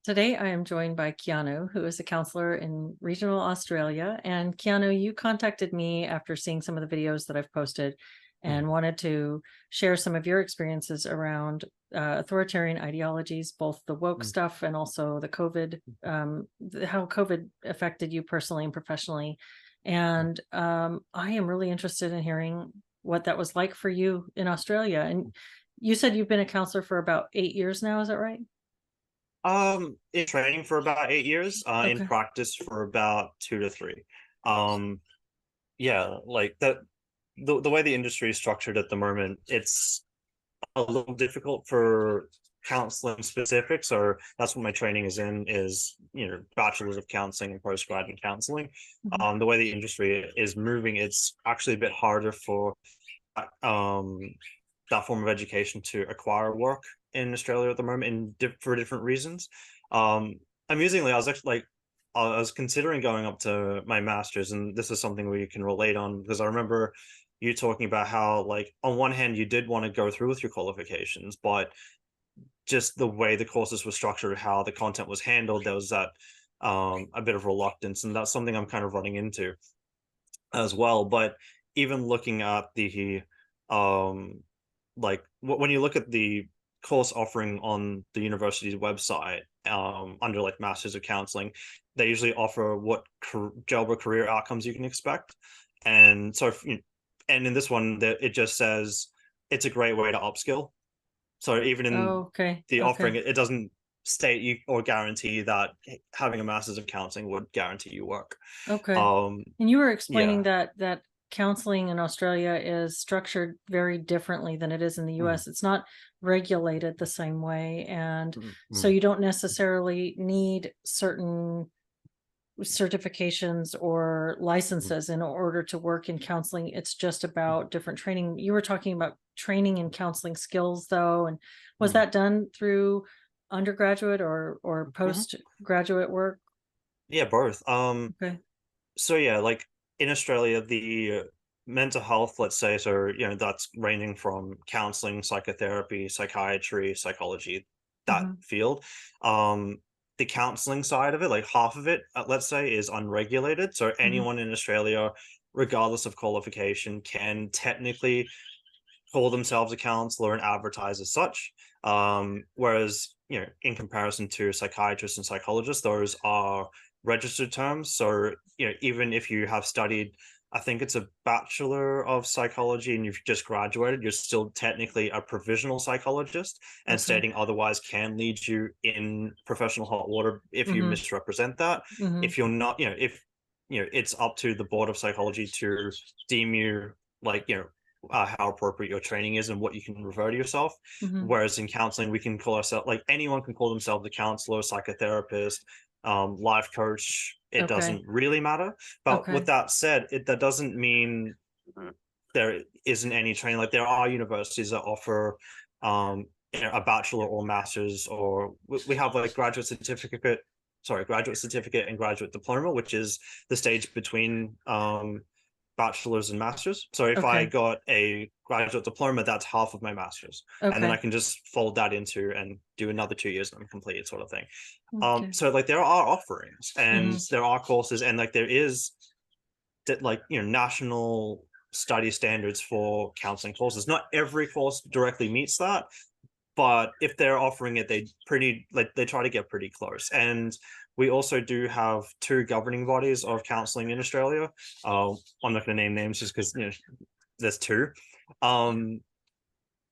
Today, I am joined by Keanu, who is a counselor in regional Australia. And Keanu, you contacted me after seeing some of the videos that I've posted Mm, and wanted to share some of your experiences around authoritarian ideologies, both the woke mm, stuff and also the COVID, how COVID affected you personally and professionally. mm, And I am really interested in hearing what that was like for you in Australia. mm. And you said you've been a counselor for about 8 years now, is that right? In training for about 8 years, in Okay. practice for about 2 to 3. Um, yeah, like that the way the industry is structured at the moment, it's a little difficult for counseling specific. So that's what my training is in, is bachelor's of counseling and postgraduate counseling. Mhm. The way the industry is moving, it's actually a bit harder for um that form of education to acquire work in Australia at the moment for different reasons. Um, Amusingly, I was actually like, I was considering going up to my master's, and this is something where you can relate on because I remember you talking about how, like, on one hand, you did want to go through with your qualifications, but just the way the courses were structured, how the content was handled, there was that a bit of reluctance, and that's something I'm kind of running into as well. But even looking at the um like when you look at the course offering on the university's website, under like masters of counseling, they usually offer what job or career outcomes you can expect. And so and in this one, it just says it's a great way to upskill. So even in Oh, okay. the offering, Okay. it doesn't state you or guarantee that having a masters of counseling would guarantee you work. Okay. um And you were explaining yeah. that counseling in Australia is structured very differently than it is in the Mm, US. It's not regulated the same way. And mm, so mm, you don't necessarily need certain certifications or mm, licenses in order to work in counseling. It's just about different training. You were talking about training and counseling skills though. And was mm, that done through undergraduate or mhm. postgraduate work? Yeah, both. Okay. So yeah, like in Australia, the mental health, let's say, so that's ranging from counseling, psychotherapy, psychiatry, psychology, that Mhm. field. The counseling side of it, like half of it, let's say, is unregulated. So Mhm. anyone in Australia, regardless of qualification, can technically call themselves a counselor and advertise as such. Whereas, in comparison to psychiatrists and psychologists, those are registered terms. So, even if you have studied, I think it's a bachelor of psychology and you've just graduated, you're still technically a provisional psychologist, and Okay. stating otherwise can lead you in professional hot water if you Mhm. misrepresent that. Mhm. If you're not, if it's up to the board of psychology to deem you, like, how appropriate your training is and what you can refer to yourself. Mhm. Whereas in counseling, we can call ourselves, like, anyone can call themselves a counselor, psychotherapist, life coach. It Okay. doesn't really matter. But with Okay. that said, that doesn't mean there isn't any training. Like, there are universities that offer a bachelor or master's, or we have like graduate certificate and graduate diploma, which is the stage between bachelor's and master's. So if I Okay. got a graduate diploma, that's half of my master's. And then I Okay. can just fold that into and do another 2 years and I'm completed, sort of thing. Okay. So like there are offerings and Mhm. there are courses, and like there is that, like, national study standards for counseling courses. Not every course directly meets that, but if they're offering it, they try to get pretty close. And we also do have two governing bodies of counseling in Australia. I'm not going to name names just because there's two. Um,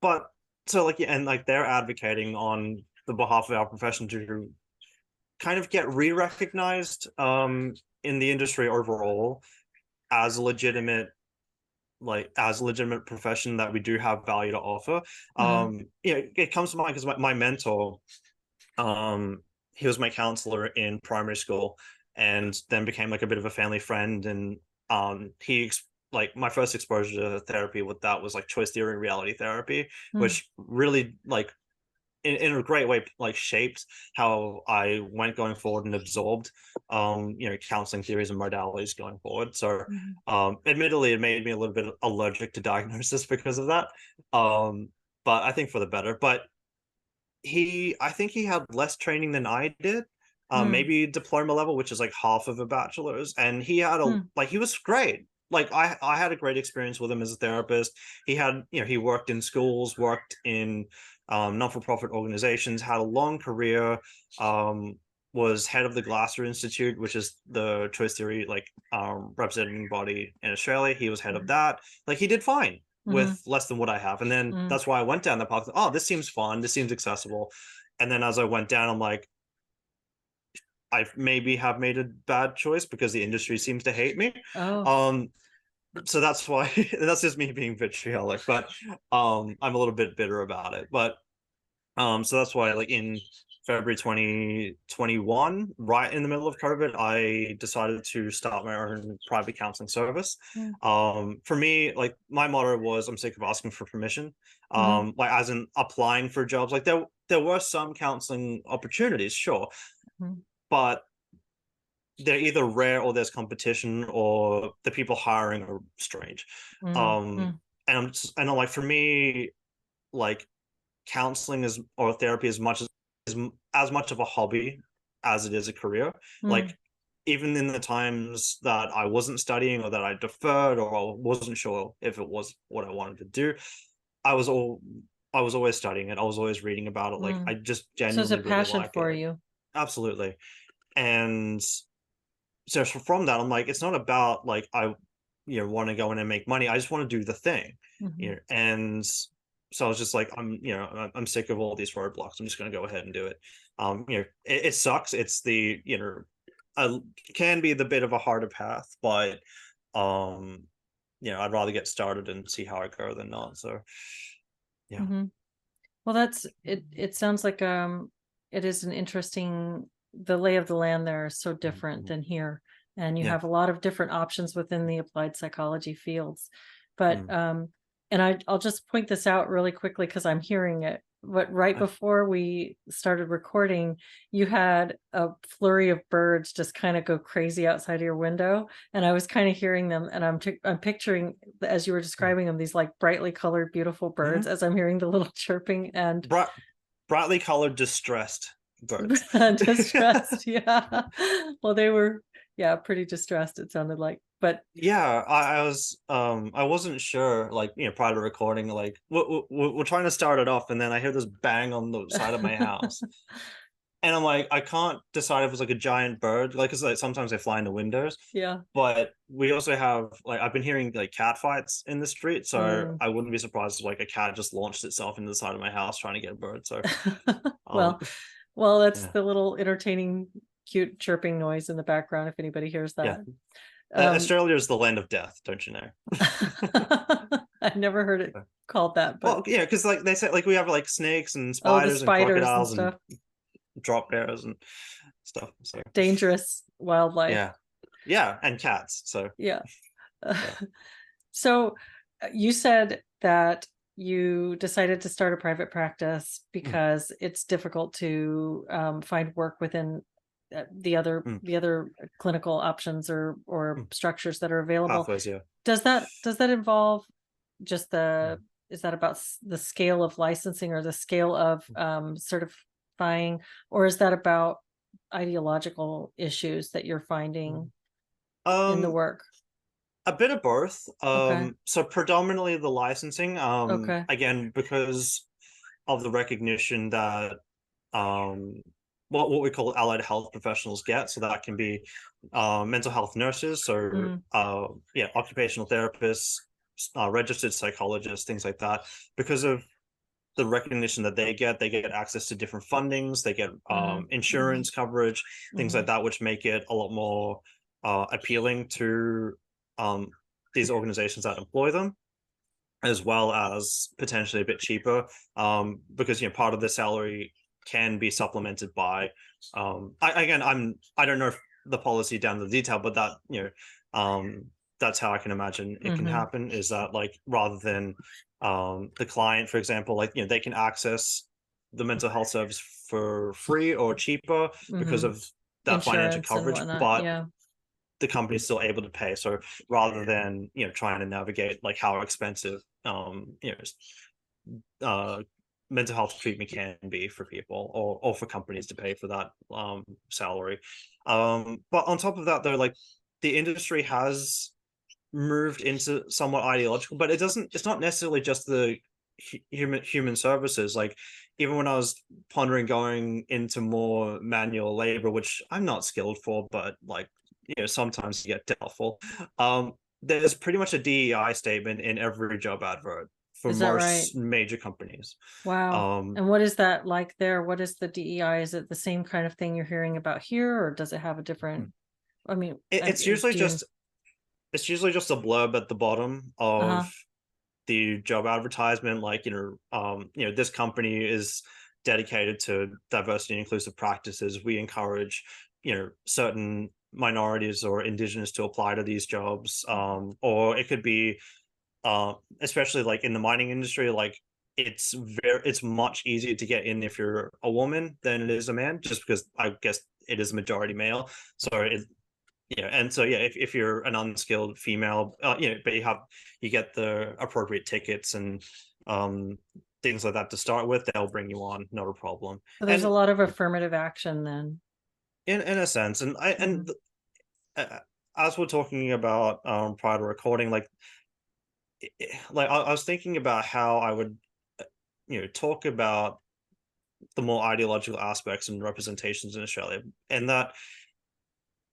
but so, like, yeah, and like they're advocating on the behalf of our profession to kind of get re-recognized in the industry overall as a legitimate, as a legitimate profession, that we do have value to offer. Mhm. It comes to mind because my mentor, um, he was my counselor in primary school, and then became like a bit of a family friend. And like my first exposure to therapy with that was like choice theory and reality therapy, Mm. which really, like, in a great way, like, shaped how I went going forward and absorbed counseling theories and modalities going forward. So Mhm. admittedly, it made me a little bit allergic to diagnosis because of that. But I think for the better. But I think he had less training than I did. Mm, Maybe diploma level, which is like half of a bachelor's, and he had a mm, like he was great. Like I had a great experience with him as a therapist. He had, he worked in schools, worked in non-for-profit organizations, had a long career, um, was head of the Glasser Institute, which is the choice theory like representing body in Australia. He was head of that. Like he did fine mhm, with less than what I have. And then mm. that's why I went down the path. Oh, this seems fun. This seems accessible. And then as I went down, I'm like, I maybe have made a bad choice because the industry seems to hate me. Oh, Um, so that's why that's just me being vitriolic, but I'm a little bit bitter about it. But so that's why, like in February 2021, right in the middle of COVID, I decided to start my own private counseling service. mm, For me, like my motto was, I'm sick of asking for permission. mhm, Like as in applying for jobs. Like there were some counseling opportunities, sure, mhm, but they're either rare or there's competition or the people hiring are strange. mm, Um, mm, and I'm like, for me, like counseling is or therapy as much of a hobby as it is a career. mm, Like even in the times that I wasn't studying or that I deferred or wasn't sure if it was what I wanted to do, I was all I was always studying it. I was always reading about it. Like I mm. just So it's a genuinely really passion like for it. you. Absolutely. And so from that, I'm like, it's not about like I want to go in and make money. I just want to do the thing. Mhm, And so I was just like, I'm sick of all these roadblocks. I'm just going to go ahead and do it. It sucks. It's the uh, can be the bit of a harder path, but um, I'd rather get started and see how I go than not. So yeah. mhm. Well, that's it. It sounds like it is an interesting. The lay of the land there is so different Mhm. than here, and you Yeah. have a lot of different options within the applied psychology fields. But Mm. and I'll just point this out really quickly because I'm hearing it. But right I- before we started recording, you had a flurry of birds just kind of go crazy outside of your window, and I was kind of hearing them, and I'm picturing as you were mm. describing them these like brightly colored, beautiful birds Mhm. as I'm hearing the little chirping and Bright, brightly colored, distressed birds. distressed. Yeah. Well, they were, yeah, pretty distressed, it sounded like. But Yeah, I wasn't sure, like, prior to recording, like, we're trying to start it off, and then I hear this bang on the side of my house, and I'm like, I can't decide if it's like a giant bird, like, because like sometimes they fly in the windows, yeah. but we also have like I've been hearing like cat fights in the street, so Mm. I wouldn't be surprised if like a cat just launched itself into the side of my house trying to get a bird. So, um, Well, well, that's yeah, the little entertaining, cute chirping noise in the background if anybody hears yeah. that. Um, Australia is the land of death, don't you know? I never heard it called that, but Well, yeah, because like they say, like we have like snakes and oh, the spiders and spiders and crocodiles and stuff. drop bears and stuff. So Dangerous wildlife. yeah, yeah, and cats. So Yeah. yeah. So you said that you decided to start a private practice Mm, because it's difficult to find work within mm, the other clinical options or mm. structures that are available. Pathways, yeah. Does that involve just Mm. the is that about the scale of licensing or the scale of certifying, or is that about ideological issues that you're finding in the Um, work? a bit of both. Okay. So predominantly the licensing. Okay. Again, because of the recognition that um what we call allied health professionals get. So that can be mental health nurses, so Mm, yeah, occupational therapists, registered psychologists, things like that. Because of the recognition that they get access to different fundings, they get mm, insurance coverage, things like mhm, that, which make it a lot more appealing to um, these organizations that employ them, as well as potentially a bit cheaper, because part of the salary can be supplemented by again, I don't know if the policy down to the detail, but that that's how I can imagine it can mhm, happen, is that like rather than the client, for example, like they can access the mental health service for free or cheaper because mhm. of that financial Insurance and coverage, whatnot, but yeah. the company's still able to pay. So rather than trying to navigate like how expensive uh mental health treatment can be for people, or for companies to pay for that salary. But on top of that, though, like the industry has moved into somewhat ideological, but it's not necessarily just the human services. Like even when I was pondering going into more manual labor, which I'm not skilled for, but like, sometimes you get doubtful. There's pretty much a DEI statement in every job advert for Is that right? most major companies. Wow. Um, And what is that like there? What is the DEI? Is it the same kind of thing you're hearing about here, or does it have a different, I mean, it's usually do you, just a blurb at the bottom of uh-huh. the job advertisement, like, this company is dedicated to diversity and inclusive practices. We encourage, certain minorities or indigenous to apply to these jobs. Or it could be, especially like in the mining industry, like it's much easier to get in if you're a woman than it is a man, just because I guess it is majority male. So and so yeah, if you're an unskilled female, but you get the appropriate tickets and um things like that to start with, they'll bring you on, not a problem. So there's a And lot of affirmative action then. in a sense, and I Mhm. and uh, as we're talking about prior to recording, like I was thinking about how I would talk about the more ideological aspects and representations in Australia, and that,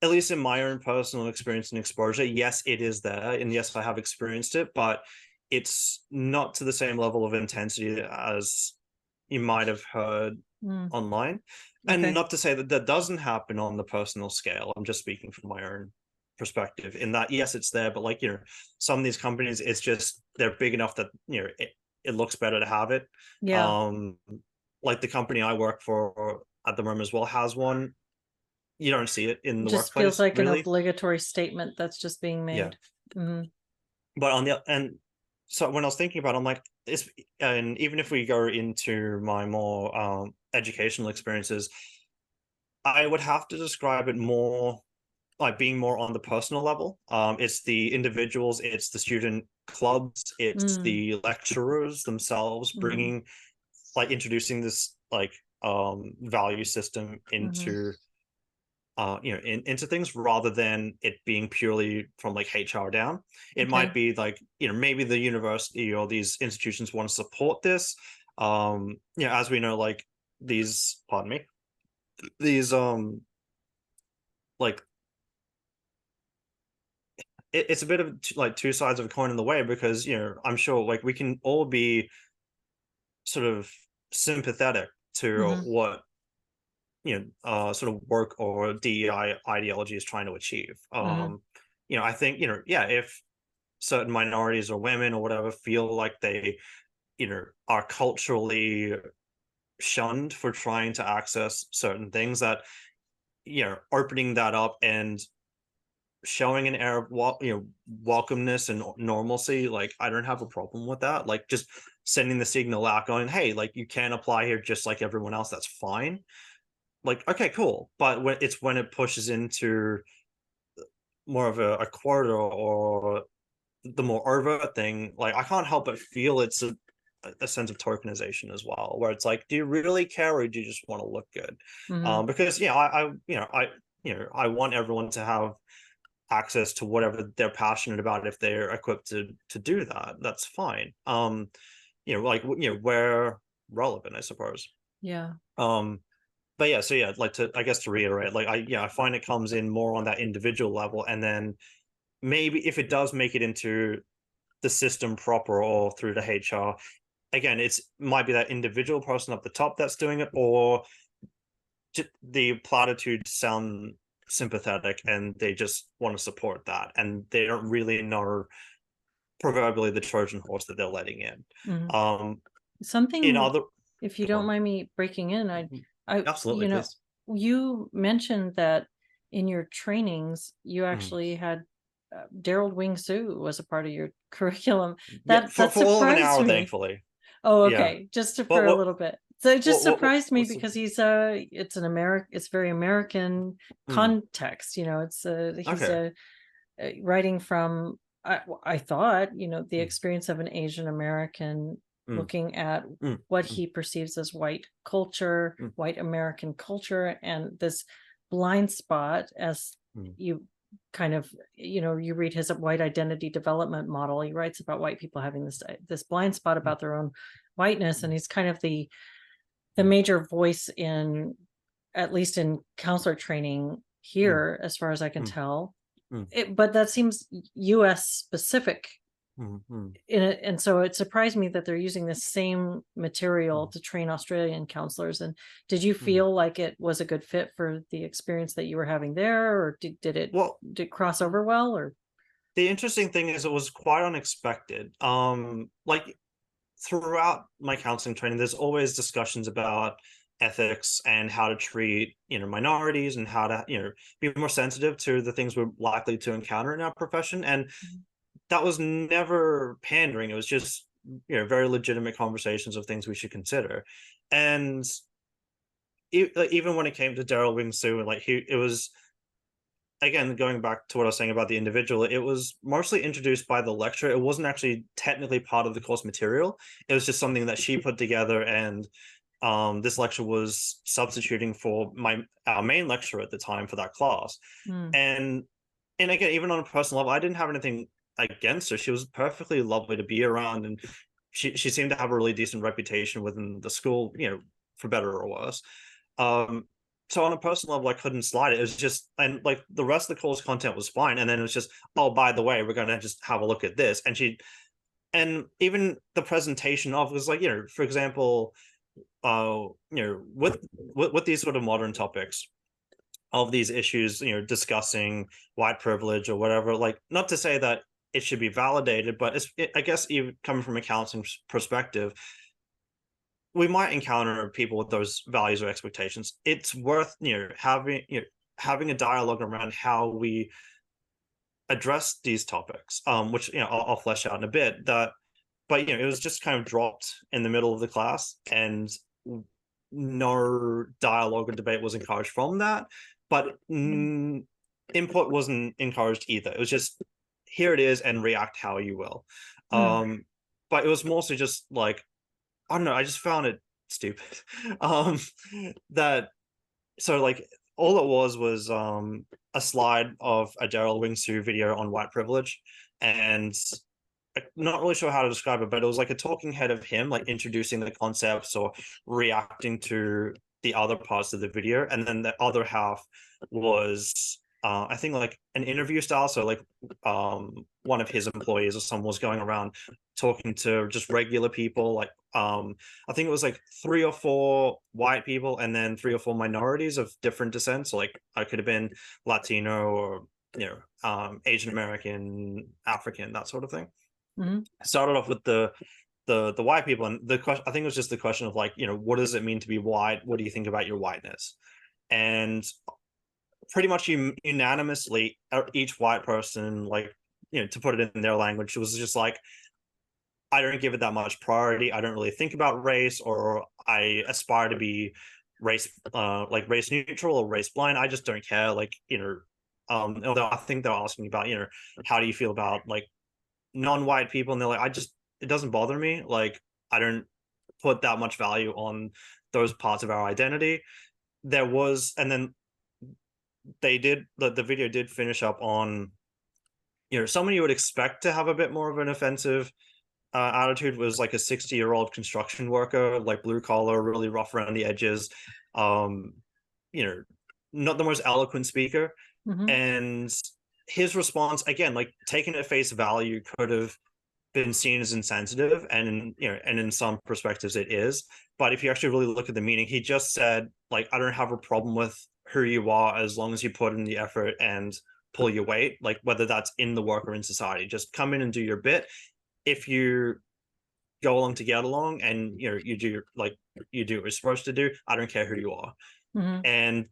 at least in my own personal experience and exposure, yes, it is there, and yes, I have experienced it, but it's not to the same level of intensity as you might have heard Mm, online. And okay. not to say that that doesn't happen on the personal scale. I'm just speaking from my own perspective. In that, yes, it's there, but like, some of these companies, it's just they're big enough that it looks better to have it. Yeah. Um, like the company I work for at the moment as well has one. You don't see it in It the just feels workplace, like an really. obligatory statement that's just being Yeah. made. Hmm. But on the and so when I was thinking about it, I'm like, this, and even if we go into my more educational experiences, I would have to describe it more like being more on the personal level. It's the individuals, it's the student clubs, it's Mm, the lecturers themselves mm, bringing, like, introducing this like value system hmm. into things, rather than it being purely from like HR down. It might Okay. be like, maybe the university or these institutions want to support this. As we know, like these, pardon me, these like it's a bit of like two sides of a coin in the way, because I'm sure like we can all be sort of sympathetic to Hmm. what sort of work or DEI ideology is trying to achieve. Hmm. I think, yeah, if certain minorities or women or whatever feel like they are culturally shunned for trying to access certain things, that opening that up and showing an air of welcomeness and normalcy, like I don't have a problem with that. Like just sending the signal out going, hey, like you can apply here just like everyone else, that's fine. Like, okay, cool. But when it pushes into more of a quarter or the more overt thing, like I can't help but feel it's a sense of tokenization as well, where it's like, do you really care, or do you just want to look good? Hmm. Because I want everyone to have access to whatever they're passionate about. If they're equipped to do that, that's fine. Like where relevant, I suppose. Yeah. um but yeah, so yeah, like, to, I guess, to reiterate, like I find it comes in more on that individual level, and then maybe if it does make it into the system proper or through the HR, again, it's might be that individual person up the top that's doing it, or the platitudes sound sympathetic and they just want to support that, and they don't really know proverbially the Trojan horse that they're letting in. Hmm. Um, in Something, other, if you go don't on. mind me breaking in, I, Absolutely, please. you mentioned that in your trainings, you Mhm. actually had Daryl Wing Sue was a part of your curriculum. Yeah, That for all of an surprised hour, me. thankfully. Oh, Yeah. okay, just for a What little bit. So it just surprised me what's the because it's an it's very American mm, context. It's he's okay. writing from I thought the Mm, experience of an Asian American mm, looking at mm, what mm, he perceives as white culture, mm, white American culture, and this blind spot, as mm, you kind of, you read his white identity development model. He writes about white people having this blind spot mm, about their own whiteness, and he's kind of the mm, major voice in, at least in counselor training mm, here, as far as I can mm, tell. mm, But that seems US specific mm, mm, in it, and so it surprised me that they're using the same material mm, to train Australian counselors. And did you mm. feel like it was a good fit for the experience that you were having there, or Well, did it cross over well, or? the interesting thing is it was quite unexpected. Like throughout my counseling training, there's always discussions about ethics and how to treat, minorities, and how to, be more sensitive to the things we're likely to encounter in our profession. And that was never pandering. It was just, very legitimate conversations of things we should consider. And like, even when it came to Daryl Wing Sue, like it was, again, going back to what I was saying about the individual, it was mostly introduced by the lecturer. It wasn't actually technically part of the course material. It was just something that she put together, and this lecture was substituting for our main lecturer at the time for that class. Mm, And again, even on a personal level, I didn't have anything against her. She was perfectly lovely to be around, and she seemed to have a really decent reputation within the school, for better or worse. Um, so on a personal level, I couldn't slide it. It was just, and like the rest of the course content was fine. And then it was just, oh, by the way, we're gonna just have a look at this. And even the presentation of was like, for example, with these sort of modern topics of these issues, discussing white privilege or whatever, like, not to say that it should be validated, but I guess even coming from a counseling perspective, we might encounter people with those values or expectations. It's worth, having a dialogue around how we address these topics, which, I'll flesh out in a bit. But it was just kind of dropped in the middle of the class, and no dialogue or debate was encouraged from that. But input wasn't encouraged either. It was just, here it is, and react how you will. mm, But it was mostly just like, I don't know, I just found it stupid. Um, that so like all it was a slide of a Daryl Wingsu video on white privilege, and I'm not really sure how to describe it, but it was like a talking head of him, like introducing the concepts or reacting to the other parts of the video, and then the other half was, I think, like an interview style. So like, one of his employees or someone was going around talking to just regular people, like, I think it was like 3 or 4 white people and then 3 or 4 minorities of different descent. So like, I could have been Latino, or Asian American, African, that sort of thing. mhm, Started off with the white people, and the question, I think it was just the question of like, what does it mean to be white? What do you think about your whiteness? And pretty much unanimously, each white person, like, to put it in their language, it was just like, I don't give it that much priority. I don't really think about race, or I aspire to be like race neutral or race blind. I just don't care. Like, although I think they're asking about, how do you feel about like non-white people, and they're like, it doesn't bother me. Like, I don't put that much value on those parts of our identity. There was, and then the video did finish up on, someone you would expect to have a bit more of an offensive attitude, was like a 60-year-old construction worker, like blue collar, really rough around the edges, um you know not the most eloquent speaker. mhm, And his response, again, like taken at face value, could have been seen as insensitive, and in some perspectives it is. But if you actually really look at the meaning, he just said, like, I don't have a problem with who you are as long as you put in the effort and pull your weight, like whether that's in the work or in society. Just come in and do your bit. If you go along to get along, and you do what you're supposed to do, I don't care who you are. mhm. And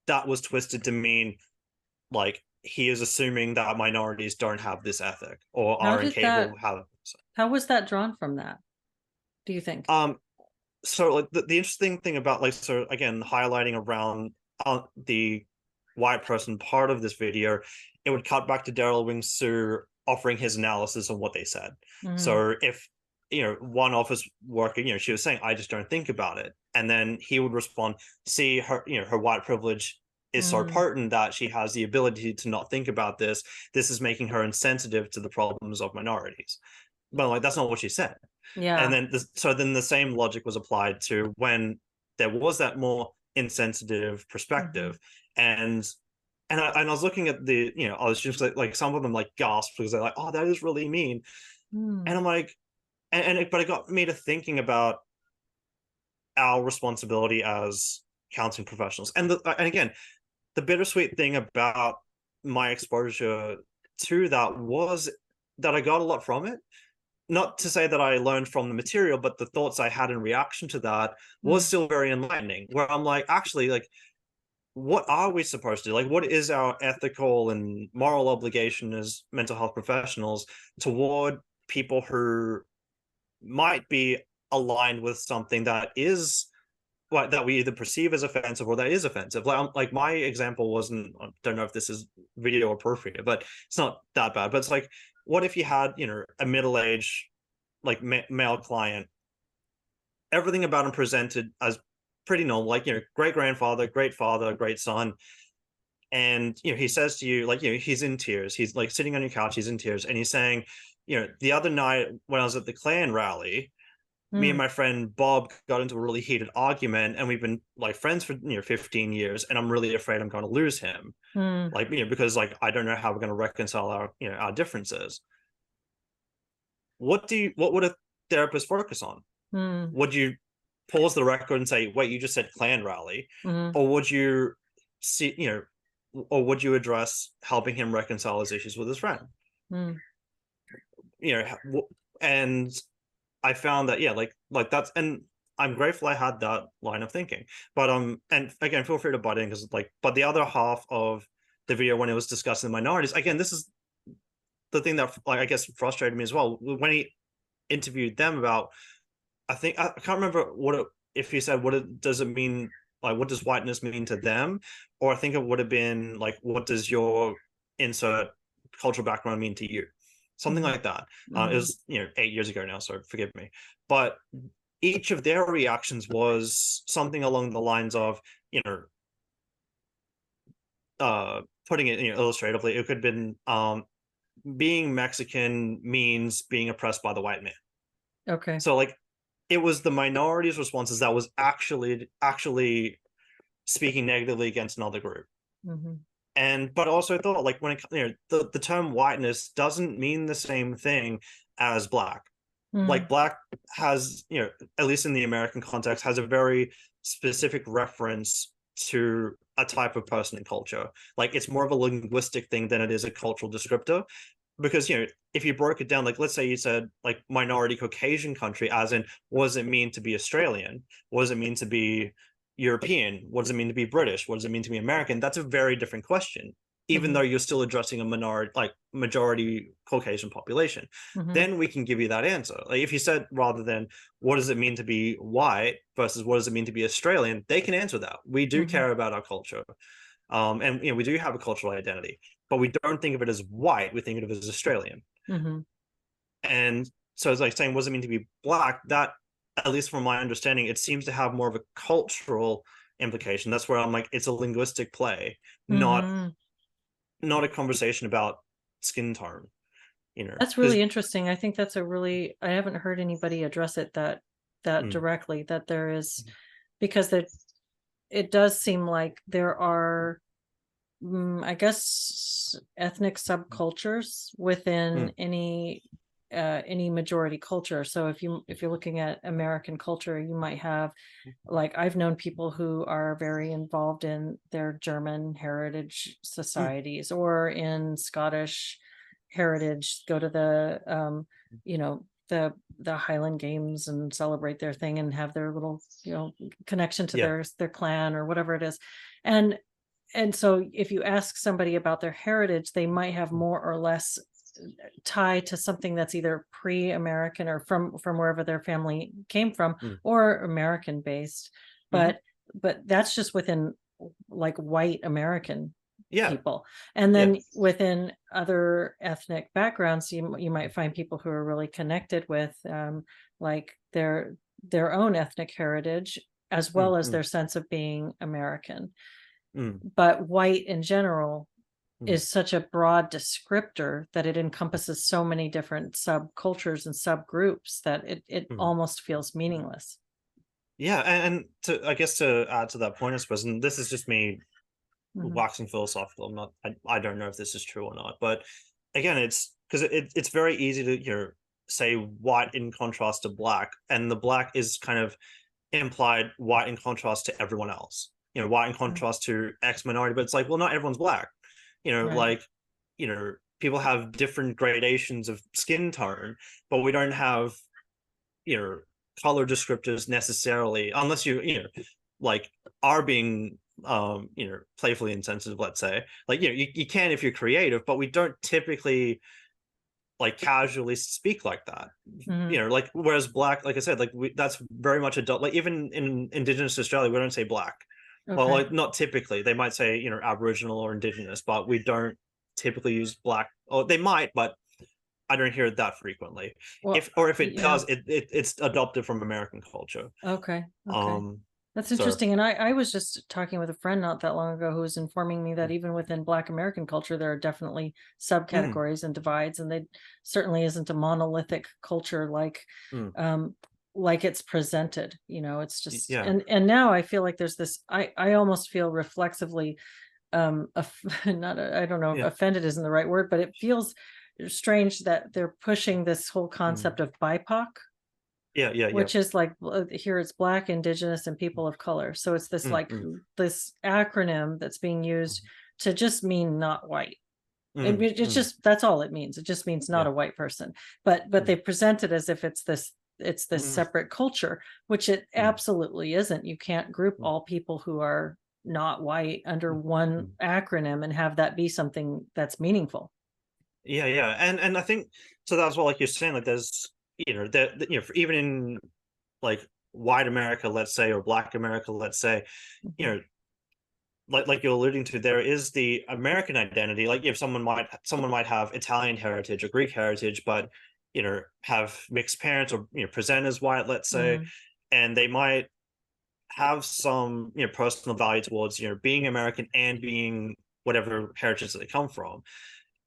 that was twisted to mean, like, he is assuming that minorities don't have this ethic or How are did incapable that of having. how was that drawn from that, do you think? um so like the interesting thing about, like, so again, highlighting around the white person part of this video, it would cut back to Daryl Wing Su offering his analysis on what they said. Mhm, So if one office worker, she was saying, I just don't think about it. And then he would respond, see, her white privilege is so Mm, potent that she has the ability to not think about this. This is making her insensitive to the problems of minorities. But like, that's not what she said. And yeah. then the same logic was applied to when there was that more insensitive Mhm. perspective. And I was looking at I was just like some of them like gasped because they're like, oh, that is really mean. And Mm, I'm like, but it got me to thinking about our responsibility as counseling professionals. And again, the bittersweet thing about my exposure to that was that I got a lot from it. Not to say that I learned from the material, but the thoughts I had in reaction to that was mm, still very enlightening. Where I'm like, actually, like, what are we supposed to do? Like, what is our ethical and moral obligation as mental health professionals toward people who might be aligned with something that is like that we either perceive as offensive or that is offensive. Like my example wasn't. I don't know if this is video appropriate, but it's not that bad. But it's like, what if you had a middle-aged like male client, everything about him presented as pretty normal, like great grandfather, great father, great son, and he says to you, like, he's in tears, he's like sitting on your couch, he's in tears, and he's saying, the other night when I was at the Klan rally, me and mm, my friend Bob got into a really heated argument, and we've been like friends for 15 years, and I'm really afraid I'm going to lose him, mm, like, because like I don't know how we're going to reconcile our our differences. What would a therapist focus on? mm, Would you pause the record and say, wait, you just said Klan rally? mm, Or would you see, or would you address helping him reconcile his issues with his friend? mm. And I found that, yeah, like that's, and I'm grateful I had that line of thinking. But and again, feel free to butt in because but the other half of the video when it was discussing the minorities, again, this is the thing that like I guess frustrated me as well. When he interviewed them about, I can't remember if he said does it mean, like what does whiteness mean to them, or I think it would have been like what does your insert cultural background mean to you, something Mhm, like that. It mhm, was 8 years ago now, so forgive me, but each of their reactions was something along the lines of you know putting it illustratively, it could have been being Mexican means being oppressed by the white man. okay. So like it was the minority's responses that was actually speaking negatively against another group. Mhm, And but also thought like when it the term whiteness doesn't mean the same thing as black. Like mm, black has, at least in the American context, has a very specific reference to a type of person and culture. Like it's more of a linguistic thing than it is a cultural descriptor. Because if you broke it down, like let's say you said like minority Caucasian country, as in what does it mean to be Australian? What does it mean to be European? What does it mean to be British? What does it mean to be American? That's a very different question, even though mhm, you're still addressing a minority, like majority Caucasian population. mhm, Then we can give you that answer. Like if you said rather than what does it mean to be white versus what does it mean to be Australian, they can answer that. We do mhm, care about our culture. And we do have a cultural identity, but we don't think of it as white. We think of it as Australian. mhm, And so it's like saying, what does it mean to be black? That, at least from my understanding, it seems to have more of a cultural implication. That's where I'm like, it's a linguistic play, not mhm. not a conversation about skin tone. That's Because really interesting. I think that's a really I haven't heard anybody address it that mm, directly, that there is because it does seem like there are I guess ethnic subcultures within mm, any majority culture. So if you're looking at American culture, you might have like I've known people who are very involved in their German heritage mm, societies or in Scottish heritage, go to the you know, the Highland Games and celebrate their thing and have their little, connection to yeah, their clan or whatever it is. And and so if you ask somebody about their heritage, they might have more or less tie to something that's either pre-American or from wherever their family came from mm, or American based. mhm, But that's just within like white American. Yeah. people. And Yeah. then within other ethnic backgrounds, you might find people who are really connected with like their own ethnic heritage as well Mm, as mm, their sense of being American. mm, But white in general mm, is such a broad descriptor that it encompasses so many different subcultures and subgroups that it mm. almost feels meaningless. Yeah, and to I guess to add to that point, I suppose, and this is just me Mhm. waxing philosophical. I'm not. I don't know if this is true or not, but again, it's because it's very easy to say white in contrast to black, and the black is kind of implied white in contrast to everyone else. White in Mm. contrast to X minority, but it's like, well, not everyone's black. Right. Like people have different gradations of skin tone, but we don't have you know color descriptors necessarily, unless like are being playfully insensitive, let's say. Like you can if you're creative, but we don't typically like casually speak like that. Mhm. Like whereas black, like I said, like that's very much adult. Like even in indigenous Australia, we don't say black. Well, Okay. like not typically. They might say aboriginal or indigenous, but we don't typically use black. Or they might, but I don't hear it that frequently. Well, If it yeah. does, it's adopted from American culture. Okay. Okay. Um, That's so interesting. And I was just talking with a friend not that long ago who was informing me that even within Black American culture, there are definitely mm, subcategories and divides, and they certainly isn't a monolithic culture mm, um like it's presented. It's just yeah, and now I feel like there's this I almost feel reflexively not I don't know if yeah, offended isn't the right word, but it feels strange that they're pushing this whole mm, concept of BIPOC, yeah, yeah, yeah, which is like here it's black, indigenous, and people of color. So it's this mm, like mm, this acronym that's being used to just mean not white. mm, It's mm, just that's all it means. It just means not yeah, a white person. But mm, they present it as if it's this mm, separate culture, which it mm, absolutely isn't. You can't group mm, all people who are not white under one mm. acronym and have that be something that's meaningful. Yeah, yeah, and I think so. That's what, like you're saying, like there's that even in like white America, let's say, or black America, let's say, you Mhm. know, like you're alluding to, there is the American identity. Like if someone might have Italian heritage or Greek heritage, but have mixed parents or present as white, let's say, Mhm. and they might have some personal value towards being American and being whatever heritage that they come from.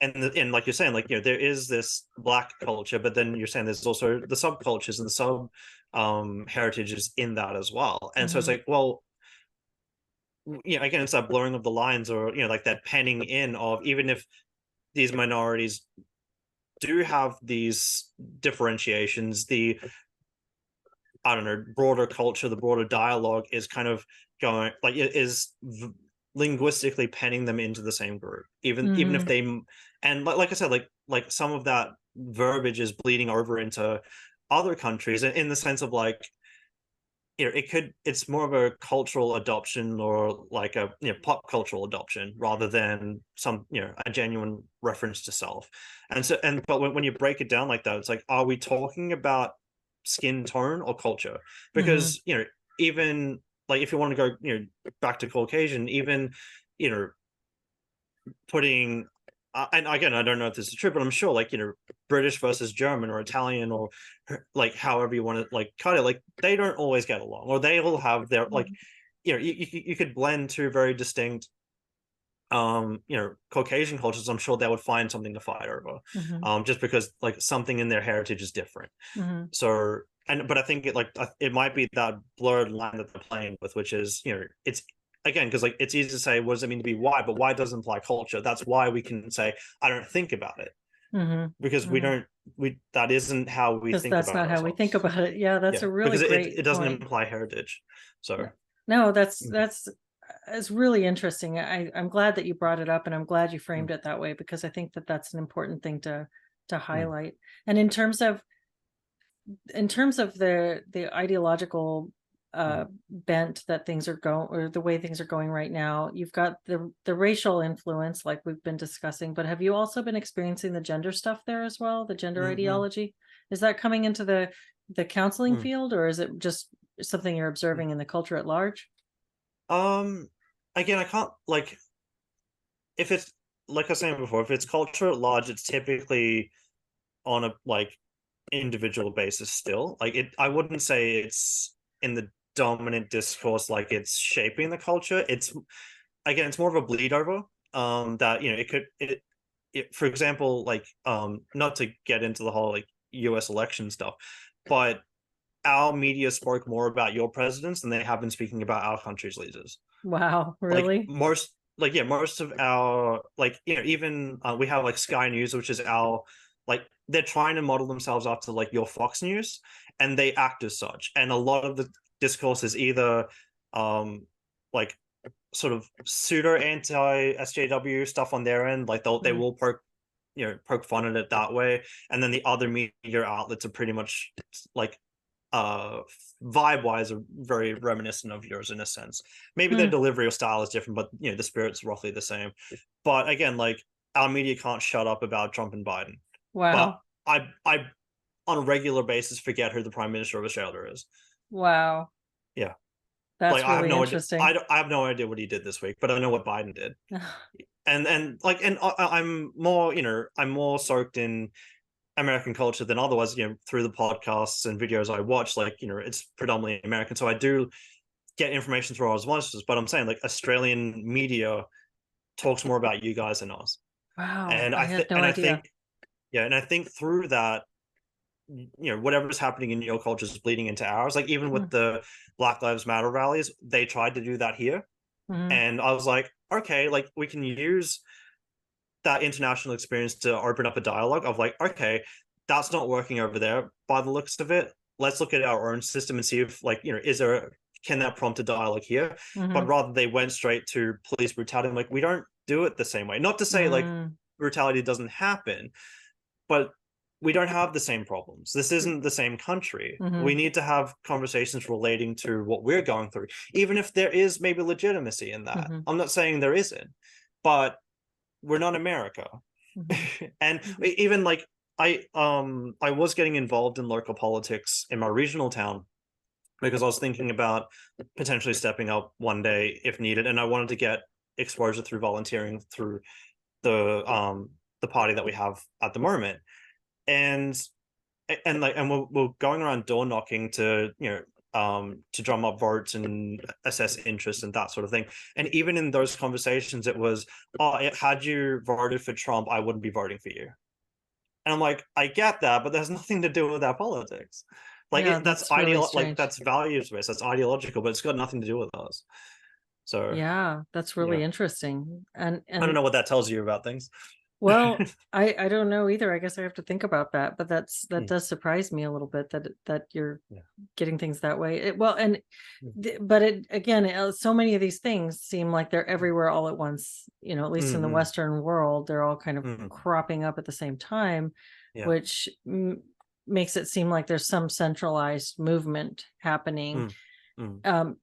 And like you're saying, like there is this black culture, but then you're saying there's also the subcultures and the sub heritages in that as well. And so it's Mhm. like, well, again, it's that blurring of the lines, or like that penning in of, even if these minorities do have these differentiations, the I don't know, broader culture, the broader dialogue is kind of going, like it is linguistically penning them into the same group, even if Mhm. they, and like I said, like some of that verbiage is bleeding over into other countries, in the sense of like it's more of a cultural adoption, or like a pop cultural adoption, rather than some a genuine reference to self. But when you break it down like that, it's like, are we talking about skin tone or culture? Mhm. Because even like if you want to go back to Caucasian, even you know putting and again, I don't know if this is true, but I'm sure, like British versus German or Italian, or like however you want to like cut it, like they don't always get along, or they all have their like Mhm. you could blend two very distinct Caucasian cultures. I'm sure they would find something to fight over, Mhm. just because like something in their heritage is different. Mhm. So, but I think it might be that blurred line that they're playing with, which is it's again, because like it's easy to say what does it mean to be white, but white does imply culture. That's why we can say I don't think about it, Mhm. because we Mhm. don't we that isn't how we Because think that's about not how we think ourselves. about it. Yeah, that's Yeah, a really because it great doesn't point. imply heritage. So No, no, mm, that's it's really interesting. I'm glad that you brought it up, and I'm glad you mm, framed it that way because I think that that's an important thing to mm, highlight. And in terms of the ideological mm, bent that things are going, or the way things are going right now, you've got the racial influence like we've been discussing, but have you also been experiencing the gender stuff there as well, the gender mm, mm, ideology? Is that coming into the counseling mm. field, or is it just something you're Mm. observing in the culture at large? Um, again, I can't like if it's like I was saying before, if it's culture at large, it's typically on a like individual basis still. Like it, I wouldn't say it's in the dominant discourse like it's shaping the culture. It's again, it's more of a bleed over. That it could for example, like not to get into the whole like US election stuff, but our media spoke more about your presidents than they have been speaking about our country's leaders. Wow, Like really? most, like yeah, most of our like even we have like Sky News, which is our like they're trying to model themselves after like your Fox News, and they act as such. And a lot of the discourse is either like sort of pseudo anti SJW stuff on their end, like they Mm. will poke fun at it that way, and then the other media outlets are pretty much like uh vibe wise are very reminiscent of yours in a sense. Maybe their Hmm. delivery or style is different, but the spirit's roughly the same. But again, like our media can't shut up about Trump and Biden. But Wow. I on a regular basis forget who the Prime Minister of Australia is. Wow. Yeah. Like That's I have really no idea. interesting. I have no idea what he did this week, but I know what Biden did. And I'm more I'm more soaked in American culture than otherwise, through the podcasts and videos I watch, like, it's predominantly American. So I do get information through osmosis, but I'm saying like Australian media talks more about you guys than us. Wow, And I had no I idea. think, yeah, and I think through that, whatever's happening in your culture is bleeding into ours. Like even with Mm, the Black Lives Matter rallies, they tried to do that here. mhm, And I was like, okay, like we can use that international experience to open up a dialogue of like, okay, that's not working over there by the looks of it. Let's look at our own system and see if like, is there can that prompt a dialogue here? But mhm, rather they went straight to police brutality. I'm like, we don't do it the same way. Not to say like mm, brutality doesn't happen, but we don't have the same problems. This mm, isn't the same country. We mhm, need to have conversations relating to what we're going through, even if there is maybe legitimacy in that. mhm, I'm not saying there isn't, but we're not America. mhm, And mhm, even like I was getting involved in local politics in my regional town because I was thinking about potentially stepping up one day if needed, and I wanted to get exposure through volunteering through the party that we have at the moment. And we're going around door knocking to drum up votes and assess interest and that sort of thing. And even in those conversations, it was, oh, had you voted for Trump, I wouldn't be voting for you. And I'm like, I get that, but there's nothing to do with our politics. Like yeah, that's that's really like strange. that's values based, that's ideological, but it's got nothing to do with us. So Yeah, that's yeah, really interesting. I don't And know what that tells you about things. well, I don't know either. I guess I have to think about that, but that Mm, does surprise me a little bit that you're yeah. getting things that way. Well, and Mm, but it again, so many of these things seem like they're everywhere all at once. At least in the mm, Western world, they're all kind of mm, cropping up at the same time, yeah. which makes it seem like there's some centralized movement happening. Mm, mm, Um,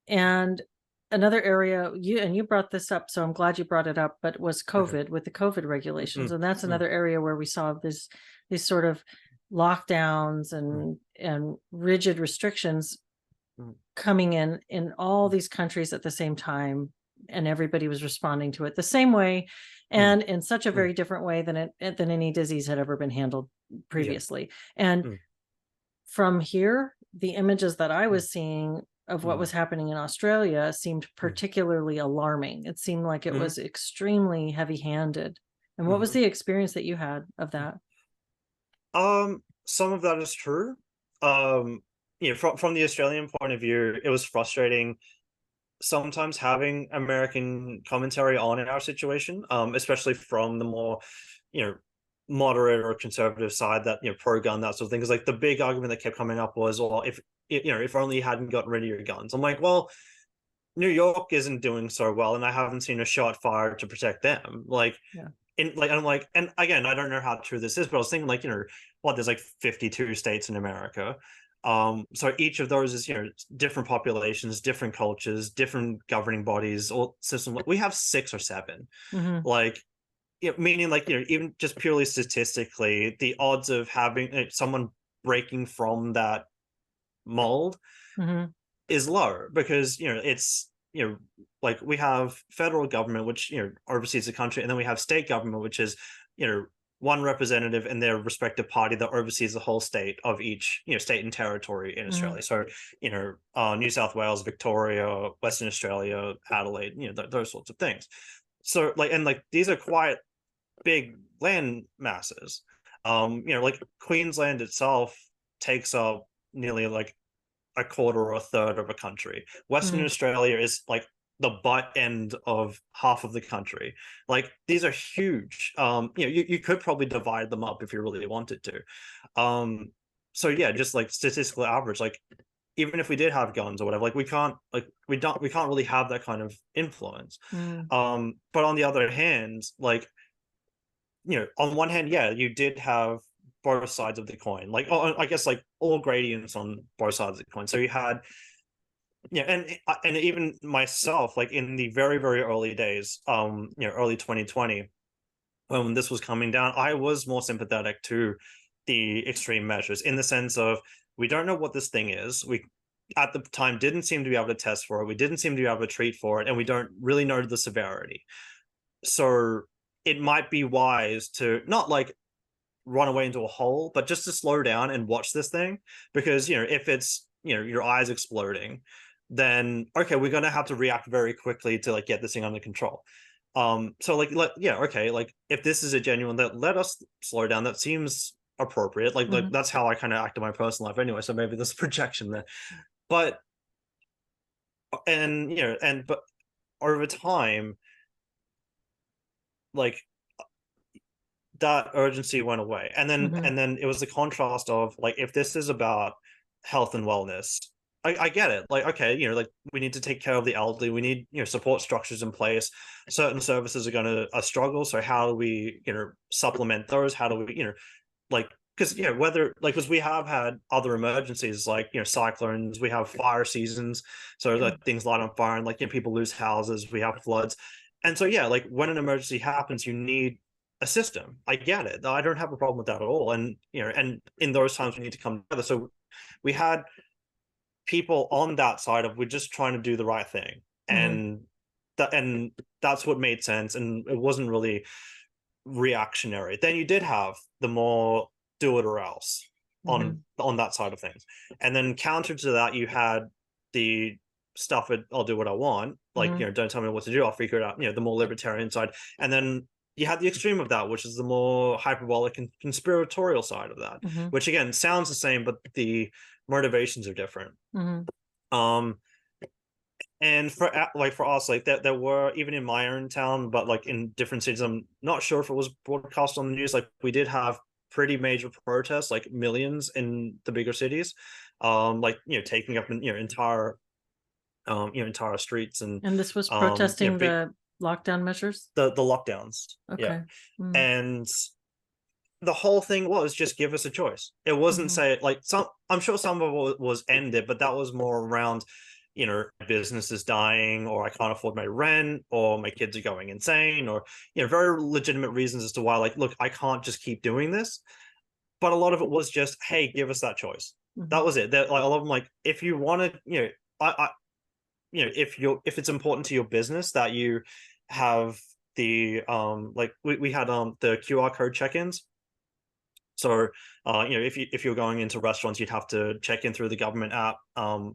and another area you brought this up, so I'm glad you brought it up, but was okay. COVID with the COVID regulations. Mm, And that's mm, another area where we saw these sort of lockdowns mm, and rigid restrictions mm, coming in all mm, these countries at the same time, and everybody was responding to it the same way mm, and in such a mm, very different way than any disease had ever been handled yeah. previously. And Mm, from here, the images that I mm, was seeing of what mm, was happening in Australia seemed mm, particularly alarming. It seemed like it mm, was extremely heavy-handed. And what was mm. the experience that you had of that? Some of that is true. Um, from the Australian point of view, it was frustrating sometimes having American commentary on our situation, especially from the more, you know, moderate or conservative side that pro gun that sort of thing. Because like the big argument that kept coming up was, well, if only you hadn't gotten rid of your guns. I'm like, well, New York isn't doing so well, and I haven't seen a shot fired to protect them. Like, Yeah. I'm like, and again, I don't know how true this is, but I was thinking like, there's like 52 states in America. So each of those is, different populations, different cultures, different governing bodies, or system. We have six or seven. Hmm. Like, meaning like, even just purely statistically, the odds of having someone breaking from that mold Hmm. is low because it's like we have federal government, which oversees the country, and then we have state government, which is one representative in their respective party that oversees the whole state of each state and territory in Australia. So New South Wales, Victoria, Western Australia, Adelaide, those sorts of things. So like these are quite big land masses. Like Queensland itself takes up nearly like a quarter or a third of a country. Western Australia is like the butt end of half of the country. Like these are huge. You could probably divide them up if you really wanted to. So yeah, just like statistical average, like even if we did have guns or whatever, like we can't really have that kind of influence. But on the other hand, like on one hand, yeah, you did have both sides of the coin, like I guess like all gradients on both sides of the coin. So you had and even myself, like in the very very early days, early 2020, when this was coming down, I was more sympathetic to the extreme measures in the sense of we don't know what this thing is. We at the time didn't seem to be able to test for it. We didn't seem to be able to treat for it, and we don't really know the severity. So it might be wise to not like run away into a hole, but just to slow down and watch this thing, because if it's your eyes exploding, then okay, we're gonna have to react very quickly to like get this thing under control. So like okay, like if this is a genuine, that let us slow down, that seems appropriate. Like that's how I kind of act in my personal life anyway, so maybe there's projection there. But but over time, like that urgency went away, and then it was the contrast of like, if this is about health and wellness, I get it, like okay, like we need to take care of the elderly, we need support structures in place, certain services are going to struggle, so how do we supplement those, how do we like, because whether like, because we have had other emergencies like cyclones, we have fire seasons, so like things light on fire and like people lose houses, we have floods, and so yeah, like when an emergency happens, you need a system. I get it. I don't have a problem with that at all. And and in those times we need to come together. So we had people on that side of we're just trying to do the right thing, and that's what made sense, and it wasn't really reactionary. Then you did have the more do it or else on that side of things, and then counter to that you had the stuff with I'll do what I want, like don't tell me what to do, I'll figure it out, the more libertarian side, and then you had the extreme of that, which is the more hyperbolic and conspiratorial side of that, which again sounds the same, but the motivations are different. And for us, like there were, even in my own town, but like in different cities, I'm not sure if it was broadcast on the news, like we did have pretty major protests, like millions in the bigger cities, like taking up entire entire streets, and this was protesting the lockdown measures, the lockdowns. Okay. And the whole thing was just give us a choice. It wasn't say like I'm sure some of it was ended, but that was more around business is dying, or I can't afford my rent, or my kids are going insane, or very legitimate reasons as to why, like, look, I can't just keep doing this. But a lot of it was just, hey, give us that choice. That was it. That like a lot of them, like, if you want to, I if it's important to your business that you have the like we had the QR code check-ins. So if you're going into restaurants, you'd have to check in through the government app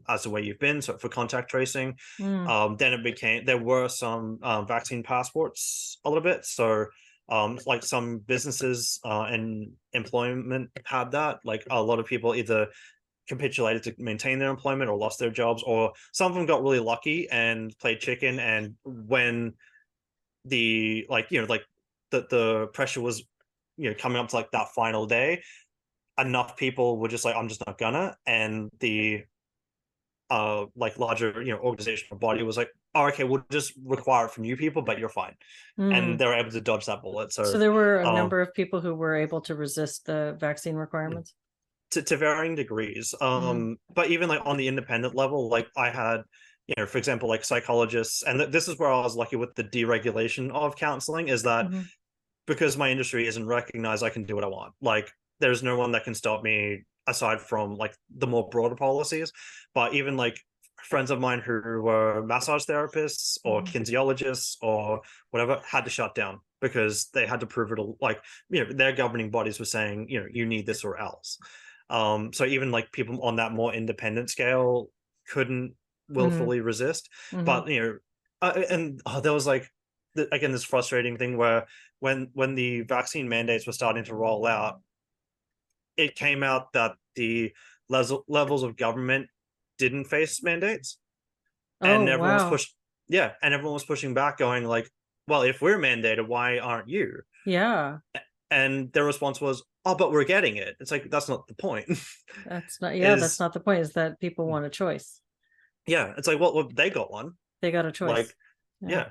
as the way you've been, so for contact tracing. Then it became, there were some vaccine passports a little bit, so like some businesses and employment had that. Like a lot of people either capitulated to maintain their employment or lost their jobs, or some of them got really lucky and played chicken, and when the the pressure was coming up to like that final day, enough people were just like, I'm just not gonna, and the like larger organizational body was like, oh, okay, we'll just require it from you people, but you're fine. And they were able to dodge that bullet. So there were a number of people who were able to resist the vaccine requirements to varying degrees. But even like on the independent level, like I had for example, like psychologists, and this is where I was lucky with the deregulation of counseling, is that because my industry isn't recognized, I can do what I want. Like there's no one that can stop me aside from like the more broader policies. But even like friends of mine who were massage therapists or Mhm. kinesiologists or whatever had to shut down because they had to prove it, like, their governing bodies were saying, you need this or else. So even like people on that more independent scale couldn't Mhm. willfully resist. Mhm. But and there was like again this frustrating thing where when the vaccine mandates were starting to roll out, it came out that the levels of government didn't face mandates, Oh, and everyone was wow. pushed. Yeah, and everyone was pushing back, going like, "Well, if we're mandated, why aren't you?" Yeah. And their response was, "Oh, but we're getting it." It's like that's not the point. That's not, yeah, that's Is not the point, is that people want a choice. Yeah, it's like, well, they got one. They got a Like, choice. Yeah.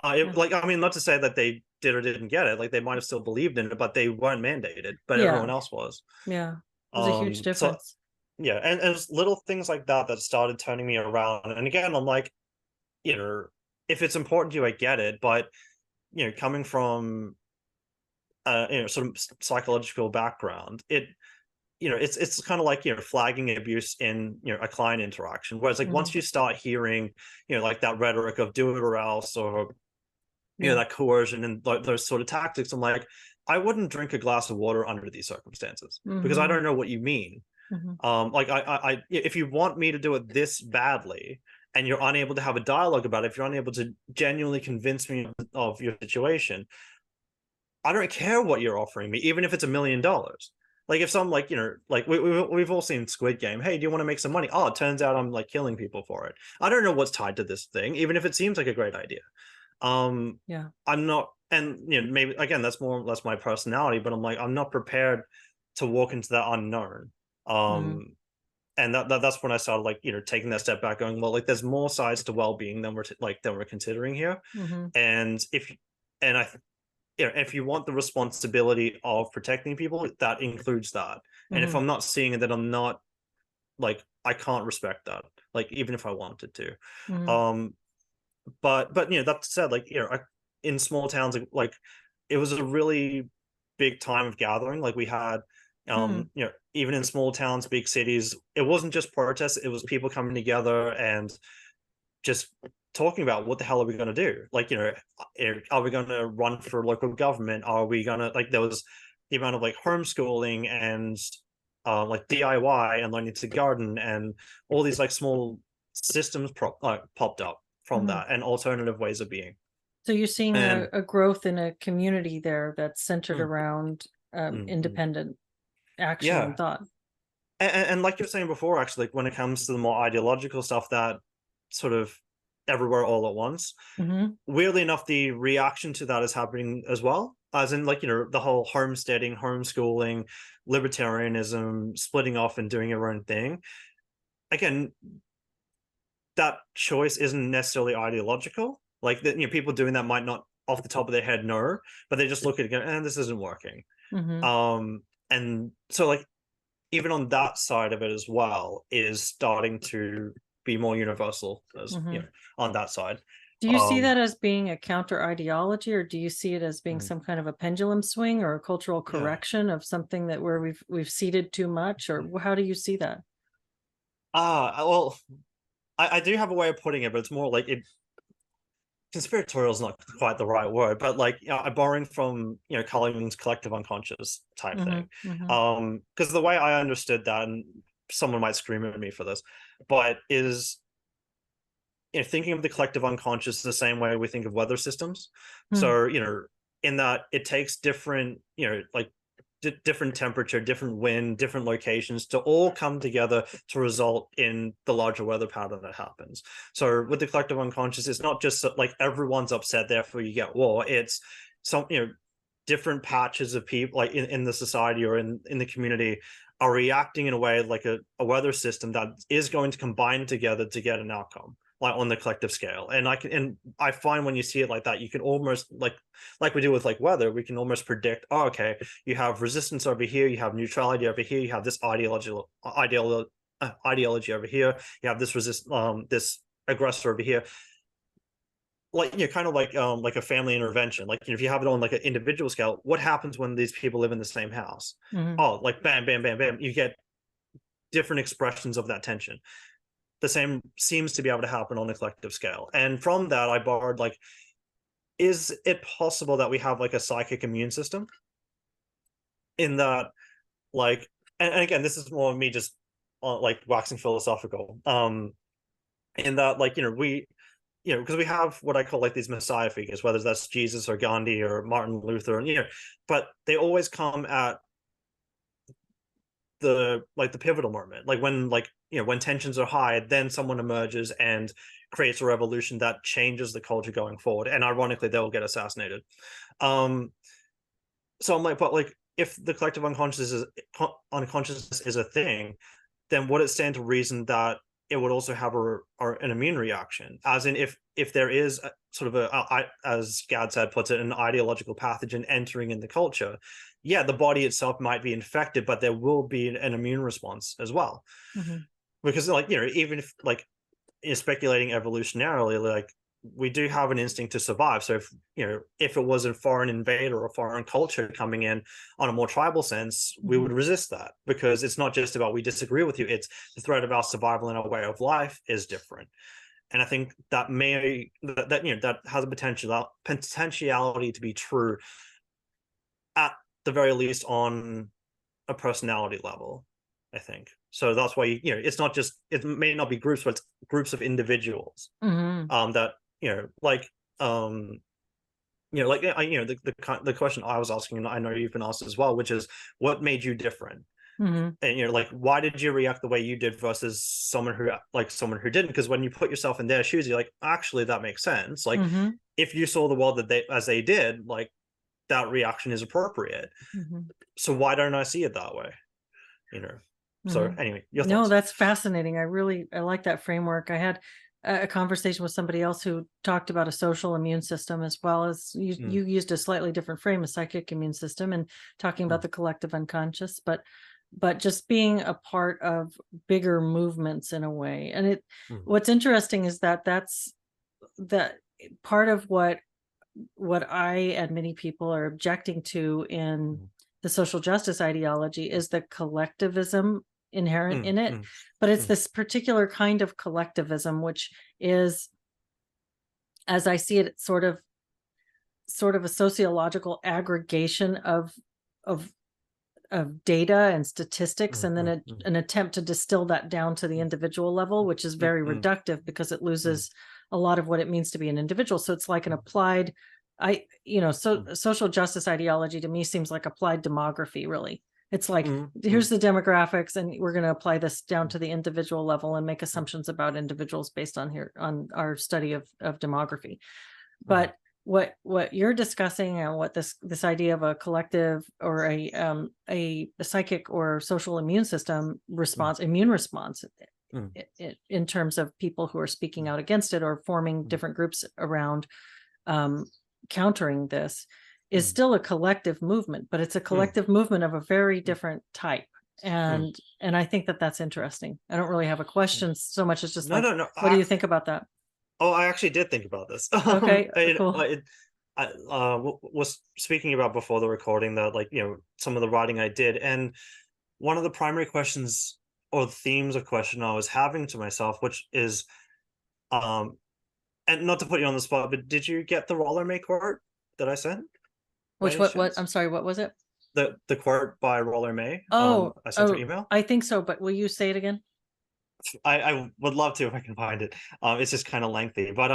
yeah, Yeah. like I mean, not to say that they did or didn't get it. Like they might have still believed in it, but they weren't mandated. But Yeah. everyone else was. Yeah. There's a huge So difference. yeah, and it's little things like that that started turning me around. And again, I'm like, you know, if it's important to you, I get it. But coming from sort of psychological background, it's kind of like flagging abuse in a client interaction. Whereas like Mhm. once you start hearing like that rhetoric of do it or else, or Yeah. that coercion and those sort of tactics, I'm like, I wouldn't drink a glass of water under these circumstances because I Mhm. don't know what you mean. Mhm. Like if you want me to do it this badly and you're unable to have a dialogue about it, if you're unable to genuinely convince me of your situation, I don't care what you're offering me, even if it's $1 million. Like if some like like we've all seen Squid Game. Hey, do you want to make some money? Oh, it turns out I'm like killing people for it. I don't know what's tied to this thing, even if it seems like a great idea. Um, Yeah. I'm not, and maybe again that's more or less my personality, but I'm like I'm not prepared to walk into that unknown. Mhm. And that's when I started like taking that step back, going, well, like there's more sides to well-being than we're considering here, Mhm. and and I if you want the responsibility of protecting people, that includes that. And if Mhm. I'm not seeing it, then I'm not like I can't respect that, like even if I wanted to. Mhm. Um, but that said, like in small towns, like it was a really big time of gathering. Like we had, Mm. even in small towns, big cities, it wasn't just protests; it was people coming together and just talking about what the hell are we going to do? Like, are we going to run for local government? Are we going to like there was the amount of like homeschooling and like DIY and learning to garden and all these like small systems popped up from Mhm. that and alternative ways of being. So you're seeing And a growth in a community there that's centered mm, around mm. independent action and Yeah, thought. and like you're saying before, actually, like when it comes to the more ideological stuff that sort of everywhere all at once, Mhm. weirdly enough, the reaction to that is happening as well. As in, like, the whole homesteading, homeschooling, libertarianism, splitting off and doing your own thing. Again, that choice isn't necessarily ideological. Like, people doing that might not off the top of their head know, but they just look at it and go, this isn't working. Mhm. And so, like, even on that side of it as well, is starting to be more universal as, Mhm. on that side. Do you see Um, that as being a counter ideology, or do you see it as being mm, some kind of a pendulum swing or a cultural yeah. correction of something that where we've ceded too much, or how do you see that? Well, I do have a way of putting it, but it's more like conspiratorial is not quite the right word, but like I'm borrowing from Colling's collective unconscious type thing. Mhm. Mhm. Because the way I understood that, and someone might scream at me for this, but is thinking of the collective unconscious the same way we think of weather systems. Mm. So in that it takes different like different temperature, different wind, different locations to all come together to result in the larger weather pattern that happens. So with the collective unconscious, it's not just like everyone's upset, therefore you get war. It's some different patches of people like in the society or in the community are reacting in a way like a weather system that is going to combine together to get an outcome like on the collective scale. And I find when you see it like that, you can almost like we do with like weather, we can almost predict, oh, okay, you have resistance over here, you have neutrality over here, you have this ideology over here, you have this aggressor over here. Like kind of like a family intervention. Like if you have it on like an individual scale, what happens when these people live in the same house? Mhm. Oh, like bam, bam, bam, bam. You get different expressions of that tension. the same seems to be able to happen on a collective scale. And from that, I borrowed like, is it possible that we have like a psychic immune system? In that, like, and again, this is more me just like waxing philosophical. In that, like, we, because we have what I call like these messiah figures, whether that's Jesus or Gandhi or Martin Luther, and but they always come at the pivotal moment, like when when tensions are high, then someone emerges and creates a revolution that changes the culture going forward, and ironically they'll get assassinated. So I'm like, but like, if the collective unconsciousness is a thing, then would it stand to reason that it would also have an immune reaction? As in, if there is sort of as Gad said puts it, an ideological pathogen entering in the culture, yeah, the body itself might be infected, but there will be an immune response as well. Mm-hmm. Because like, even if like, speculating evolutionarily, like, we do have an instinct to survive. So if it was a foreign invader or a foreign culture coming in on a more tribal sense, we would resist that, because it's not just about we disagree with you, it's the threat of our survival and our way of life is different. And I think that that has a potentiality to be true, at the very least on a personality level, I think. So that's why it's not just, it may not be groups, but it's groups of individuals. That like like the question I was asking, and I know you've been asked as well, which is, what made you different? And like, why did you react the way you did versus someone who didn't? Because when you put yourself in their shoes, you're like, actually that makes sense. Like, if you saw the world as they did, like, that reaction is appropriate. So why don't I see it that way? So anyway, your thoughts. No, that's fascinating. I like that framework. I had a conversation with somebody else who talked about a social immune system, as well as you used a slightly different frame, a psychic immune system, and talking about the collective unconscious, but just being a part of bigger movements in a way. And what's interesting is that's part of what I and many people are objecting to in the social justice ideology is the collectivism inherent in it. But it's this particular kind of collectivism, which is, as I see it, it's sort of a sociological aggregation of data and statistics, and then an attempt to distill that down to the individual level, which is very reductive, because it loses a lot of what it means to be an individual. So it's like an applied, social justice ideology to me seems like applied demography, really. It's like, here's the demographics, and we're going to apply this down to the individual level and make assumptions about individuals based on our study of demography. But what you're discussing, and what this idea of a collective or a psychic or social immune system response, immune response, in terms of people who are speaking out against it or forming different groups around countering this, is still a collective movement, but it's a collective movement of a very different type. And I think that's interesting. I don't really have a question so much as just what do you think about that? Oh, I actually did think about this. Okay, cool. I was speaking about before the recording that, like, some of the writing I did, and one of the primary questions or themes of question I was having to myself, which is, and not to put you on the spot, but did you get the Roller May quote that I sent? What? I'm sorry, what was it? The quote by Roller May. I sent your email. I think so, but will you say it again? I would love to if I can find it. It's just kind of lengthy, but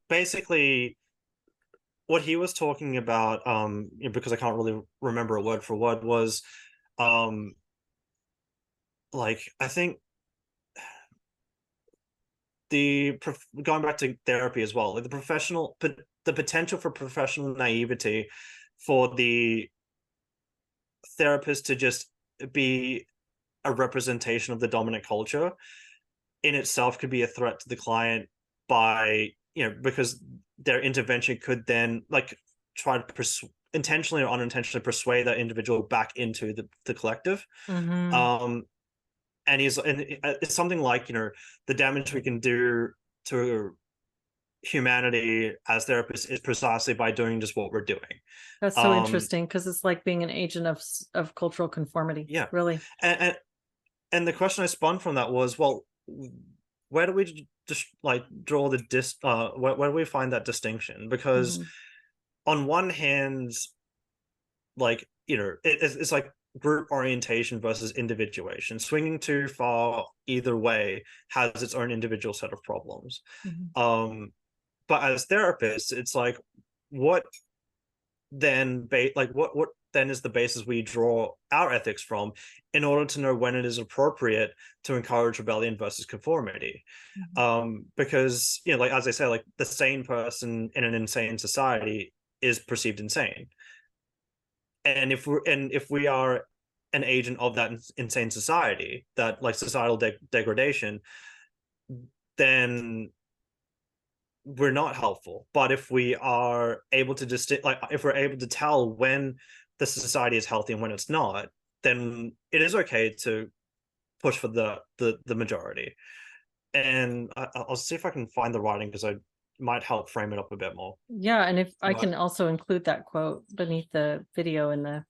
basically, what he was talking about, because I can't really remember a word for word, was, like, I think going back to therapy as well, like the potential for professional naivety for the therapist to just be a representation of the dominant culture in itself could be a threat to the client, by because their intervention could then, like, try to intentionally or unintentionally persuade that individual back into the collective. And it's something like, the damage we can do to humanity as therapists is precisely by doing just what we're doing. That's so interesting, because it's like being an agent of cultural conformity. Yeah, really. And the question I spun from that was, well, where do we just like draw the where do we find that distinction? Because Mhm. on one hand, like, it's like group orientation versus individuation. Swinging too far either way has its own individual set of problems. Mhm. But as therapists, it's like, what what then is the basis we draw our ethics from in order to know when it is appropriate to encourage rebellion versus conformity? Mhm. Because, like, as I say, like, the sane person in an insane society is perceived insane, and if we are an agent of that insane society, that like societal degradation, then we're not helpful. But if we are able to like, if we're able to tell when the society is healthy and when it's not, then it is okay to push for the majority. And I'll see if I can find the writing, because I might help frame it up a bit more. Yeah, and if I But can also include that quote beneath the video in the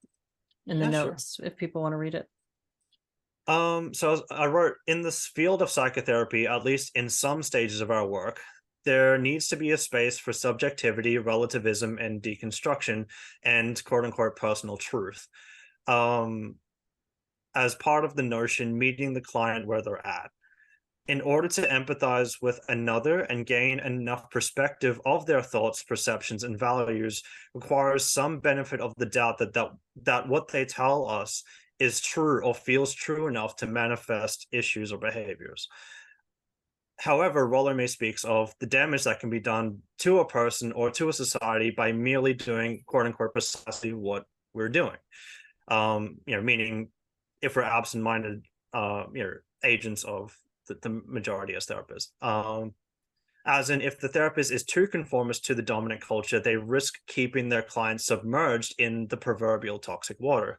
yeah, sure. notes if people want to read it. So I wrote, in this field of psychotherapy, at least in some stages of our work, there needs to be a space for subjectivity, relativism, and deconstruction, and quote unquote personal truth. Um, as part of the notion, meeting the client where they're at. In order to empathize with another and gain enough perspective of their thoughts, perceptions, and values requires some benefit of the doubt that what they tell us is true or feels true enough to manifest issues or behaviors. However, Rollermay speaks of the damage that can be done to a person or to a society by merely doing quote unquote precisely what we're doing. Meaning, if we're absent-minded, agents of the majority as therapists. As in, if the therapist is too conformist to the dominant culture, they risk keeping their clients submerged in the proverbial toxic water,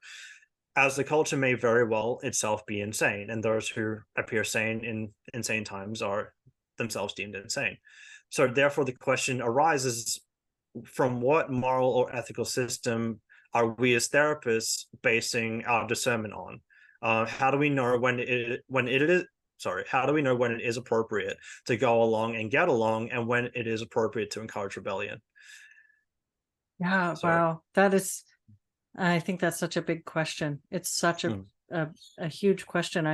as the culture may very well itself be insane, and those who appear sane in insane times are themselves deemed insane. So, therefore, the question arises, from what moral or ethical system are we as therapists basing our discernment on? How do we know when it is sorry? How do we know when it is appropriate to go along and get along, and when it is appropriate to encourage rebellion? Yeah, So, wow. That is, I think that's such a big question. It's such mm, a, a huge question.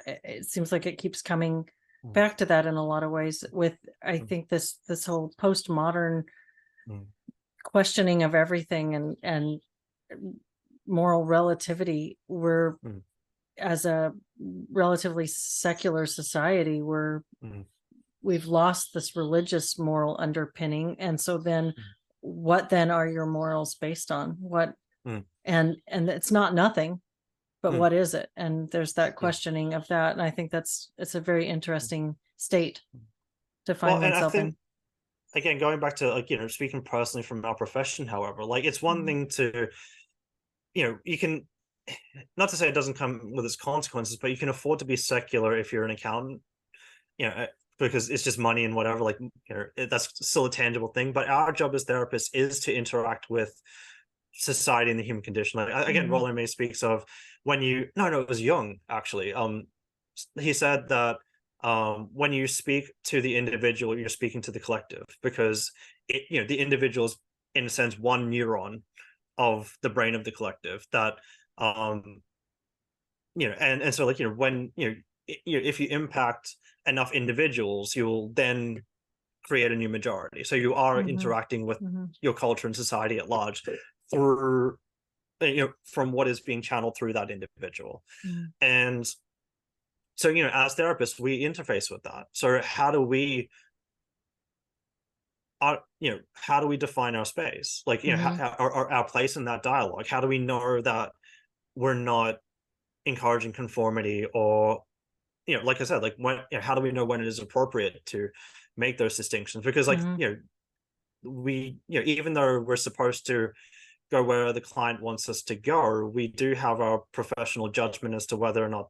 It seems like it keeps coming mm, back to that in a lot of ways with, I mm, think this whole postmodern mm, questioning of everything and moral relativity. We're, mm, as a relatively secular society, mm, we've lost this religious moral underpinning, and so then mm, what then are your morals based on? What, mm, and it's not nothing, but mm, what is it? And there's that yeah. questioning of that, and I think it's a very Mm. interesting state to Well, find and I oneself in. think, again, going back to, like, speaking personally from our profession, however, like, it's one Mhm. thing to, you can, not to say it doesn't come with its consequences, but you can afford to be secular if you're an accountant, you know, because it's just money and whatever. Like, that's still a tangible thing. But our job as therapists is to interact with society and the human condition. Like, again, Mhm. Roland May speaks of, when you, no, it was Jung actually. He said that, when you speak to the individual, you're speaking to the collective, because the individual is, in a sense, one neuron of the brain of the collective. That, um and so, like, when if you impact enough individuals, you'll then create a new majority. So you are Mhm. interacting with Mhm. your culture and society at large through, from what is being channeled through that individual. Mhm. And so, as therapists, we interface with that. So how do we define our space? Like, Mhm. our place in that dialogue? How do we know that we're not encouraging conformity? Or, like I said, like, when, how do we know when it is appropriate to make those distinctions? Because, like, Mhm. we, even though we're supposed to go where the client wants us to go, we do have our professional judgment as to whether or not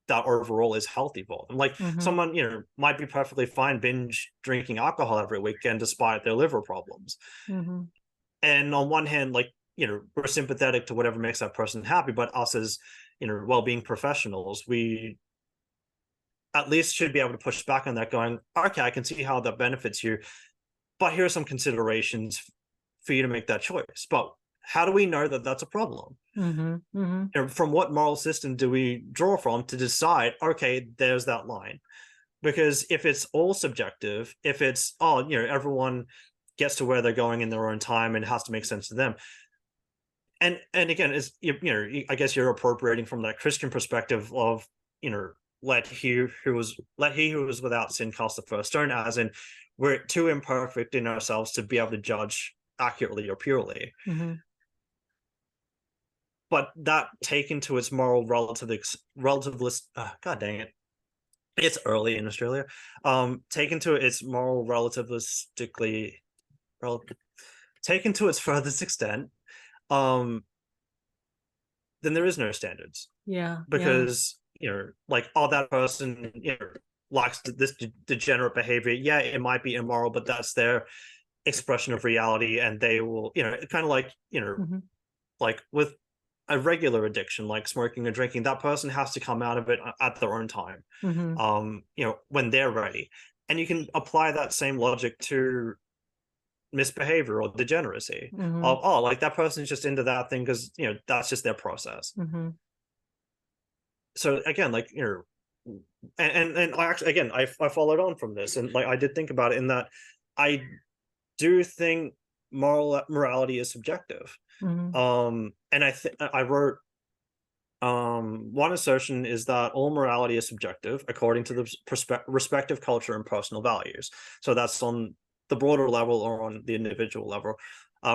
that overall is healthy for them. Like, Mhm. someone, might be perfectly fine binge drinking alcohol every weekend despite their liver problems. Mhm. And on one hand, like, we're sympathetic to whatever makes that person happy, but us as, well-being professionals, we at least should be able to push back on that, going, okay, I can see how that benefits you, but here are some considerations for you to make that choice. But how do we know that that's a problem? Mm-hmm. Mm-hmm. And from what moral system do we draw from to decide, okay, there's that line? Because if it's all subjective, if it's, oh, everyone gets to where they're going in their own time and it has to make sense to them. And again, is I guess you're appropriating from that Christian perspective of, let he who was without sin cast the first stone, as in we're too imperfect in ourselves to be able to judge accurately or purely. Mm-hmm. But that taken to its moral relativist, god dang it, it's early in Australia. Taken to its moral relativistically, rel- taken to its furthest extent, um, then there is no standards. Yeah. Yeah. Because like, oh, that person likes this degenerate behavior. Yeah, it might be immoral, but that's their expression of reality, and they will, kind of like, Mm-hmm. like with a regular addiction like smoking or drinking, that person has to come out of it at their own time, Mm-hmm. when they're ready. And you can apply that same logic to misbehavior or degeneracy Mm-hmm. of, oh, like that person's just into that thing because that's just their process. Mm-hmm. So again, like, and I actually, again, I followed on from this, and like I did think about it in that I do think morality is subjective. Mm-hmm. And I think I wrote, one assertion is that all morality is subjective according to the respective culture and personal values. So that's on the broader level or on the individual level.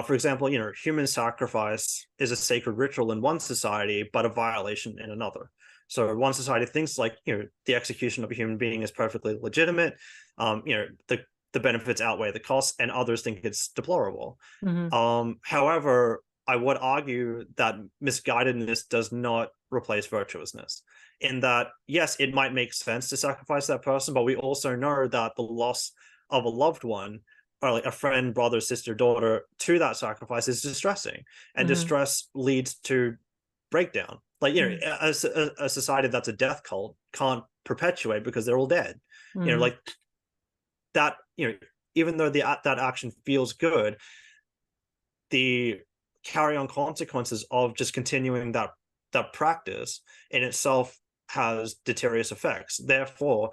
For example, human sacrifice is a sacred ritual in one society, but a violation in another. So one society thinks like, the execution of a human being is perfectly legitimate. The benefits outweigh the costs, and others think it's deplorable. Mm-hmm. However, I would argue that misguidedness does not replace virtuousness. In that, yes, it might make sense to sacrifice that person, but we also know that the loss of a loved one, or like a friend, brother, sister, daughter, to that sacrifice is distressing, and Mm-hmm. distress leads to breakdown. Like, Mm-hmm. a society that's a death cult can't perpetuate because they're all dead. Mm-hmm. Like that. Even though that action feels good, the carry on consequences of just continuing that practice in itself has deleterious effects. Therefore,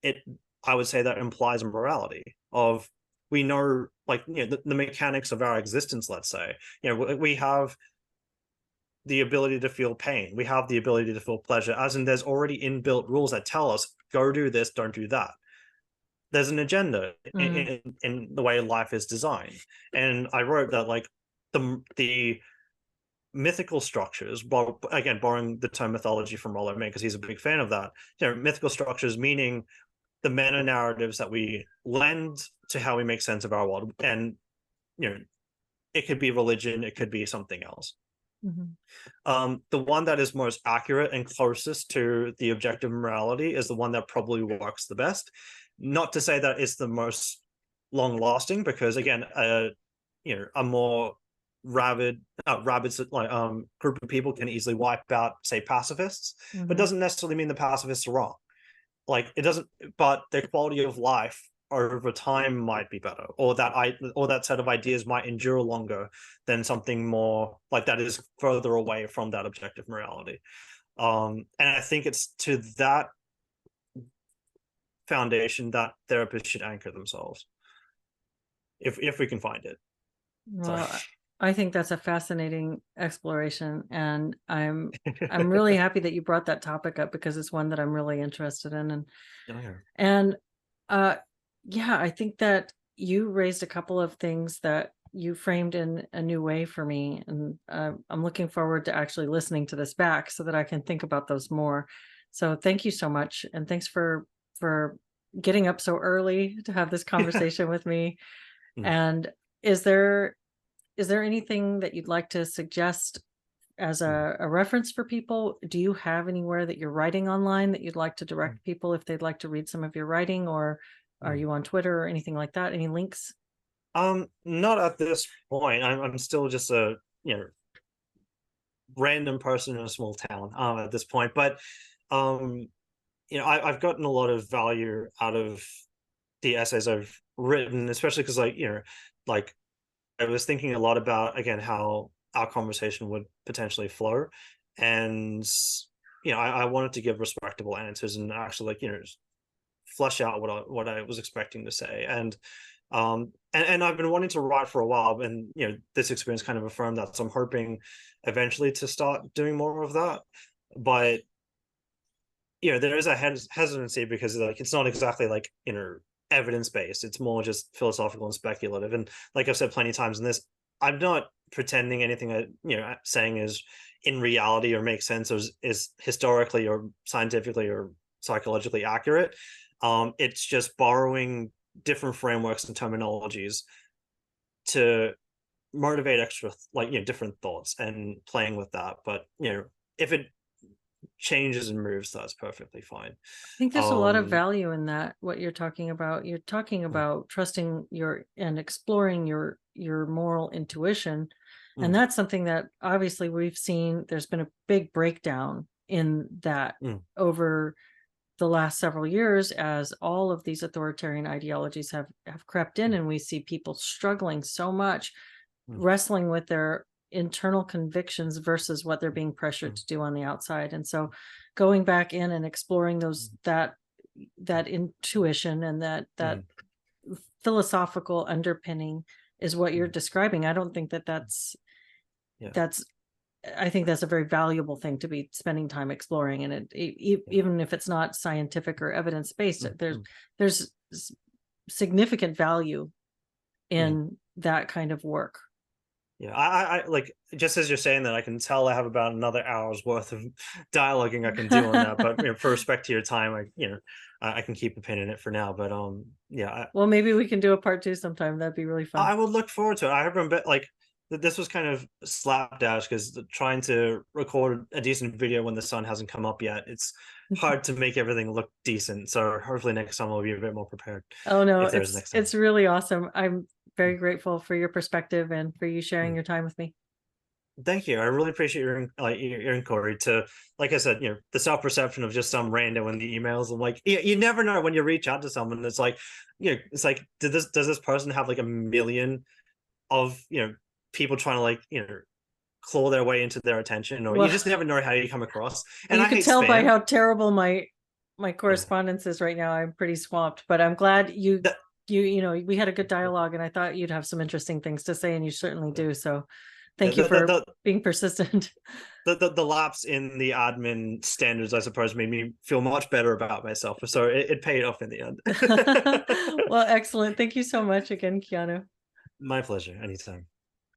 it I would say that implies a morality of, we know, like, the mechanics of our existence. Let's say, we have the ability to feel pain, we have the ability to feel pleasure, as in there's already inbuilt rules that tell us, go do this, don't do that. There's an agenda Mm-hmm. in the way life is designed. And I wrote that, like, the mythical structures, but again, borrowing the term mythology from Rollo May because he's a big fan of that. Mythical structures meaning the meta narratives that we lend to how we make sense of our world. And it could be religion, it could be something else. Mm-hmm. The one that is most accurate and closest to the objective morality is the one that probably works the best. Not to say that it's the most long lasting, because again, a more rabid group of people can easily wipe out, say, pacifists, but Mm-hmm. doesn't necessarily mean the pacifists are wrong. Like, it doesn't, but their quality of life over time might be better, or that set of ideas might endure longer than something more like that is further away from that objective morality. And I think it's to that foundation that therapists should anchor themselves, if we can find it. Sorry. Well, I think that's a fascinating exploration, and I'm really happy that you brought that topic up because it's one that I'm really interested in. And uh yeah, I think that you raised a couple of things that you framed in a new way for me, and I'm looking forward to actually listening to this back so that I can think about those more. So thank you so much, and thanks for getting up so early to have this conversation with me. And is there anything that you'd like to suggest as a reference for people? Do you have anywhere that you're writing online that you'd like to direct people if they'd like to read some of your writing, or are you on Twitter or anything like that? Any links? Not at this point. I'm still just a random person in a small town at this point. But I've gotten a lot of value out of the essays I've written, especially because, like, like I was thinking a lot about, again, how our conversation would potentially flow, and I wanted to give respectable answers and actually, like, flesh out what I was expecting to say. And I've been wanting to write for a while, and this experience kind of affirmed that. So I'm hoping eventually to start doing more of that. But there is a hesitancy because, like, it's not exactly like evidence based. It's more just philosophical and speculative. And like I've said plenty of times in this, I'm not pretending anything that saying is in reality or makes sense or is historically or scientifically or psychologically accurate. It's just borrowing different frameworks and terminologies to motivate extra, like, different thoughts and playing with that. But if it changes and moves, that's perfectly fine. I think there's a lot of um value in that, what you're talking about. You're talking mm, about trusting your and exploring your moral intuition. And mm, that's something that obviously we've seen there's been a big breakdown in that mm, over the last several years as all of these authoritarian ideologies have crept in, mm, and we see people struggling so much, mm, wrestling with their internal convictions versus what they're being pressured mm, to do on the outside. And so going back in and exploring those that intuition and that mm, philosophical underpinning is what you're mm. describing. I don't think that Yeah, that's I think that's a very valuable thing to be spending time exploring. And yeah. even if it's not scientific or evidence based, Mm, mm, there's significant value mm. in that kind of work. Yeah, I like, just as you're saying that, I can tell I have about another hour's worth of dialoguing I can do on that. But for respect to your time, I can keep a pin in it for now. But yeah, Well, maybe we can do a part two sometime. That'd be really fun. I would look forward to it. I remember, like, this was kind of slapdash because trying to record a decent video when the sun hasn't come up yet, it's hard to make everything look decent. So hopefully next time I'll be a bit more prepared, Oh no, if there's next time. it's really awesome. I'm very grateful for your perspective and for you sharing Mm. your time with me. Thank you. I really appreciate your inquiry. To, like I said, the self perception of just some random in the emails. I'm like, you never know when you reach out to someone. It's like, it's like, does this person have like a million of people trying to, like, claw their way into their attention, or you Well, just never know how you come across. And you I could hate tell by spam. how terrible my Yeah. correspondence is right now. I'm pretty swamped, but I'm glad That, we had a good dialogue, and I thought you'd have some interesting things to say, and you certainly yeah. do. So Yeah, thank you for being persistent. the lapse in the admin standards, I suppose, made me feel much better about myself. So it paid off in the end. Well, excellent. Thank you so much again, Keanu. My pleasure. Anytime.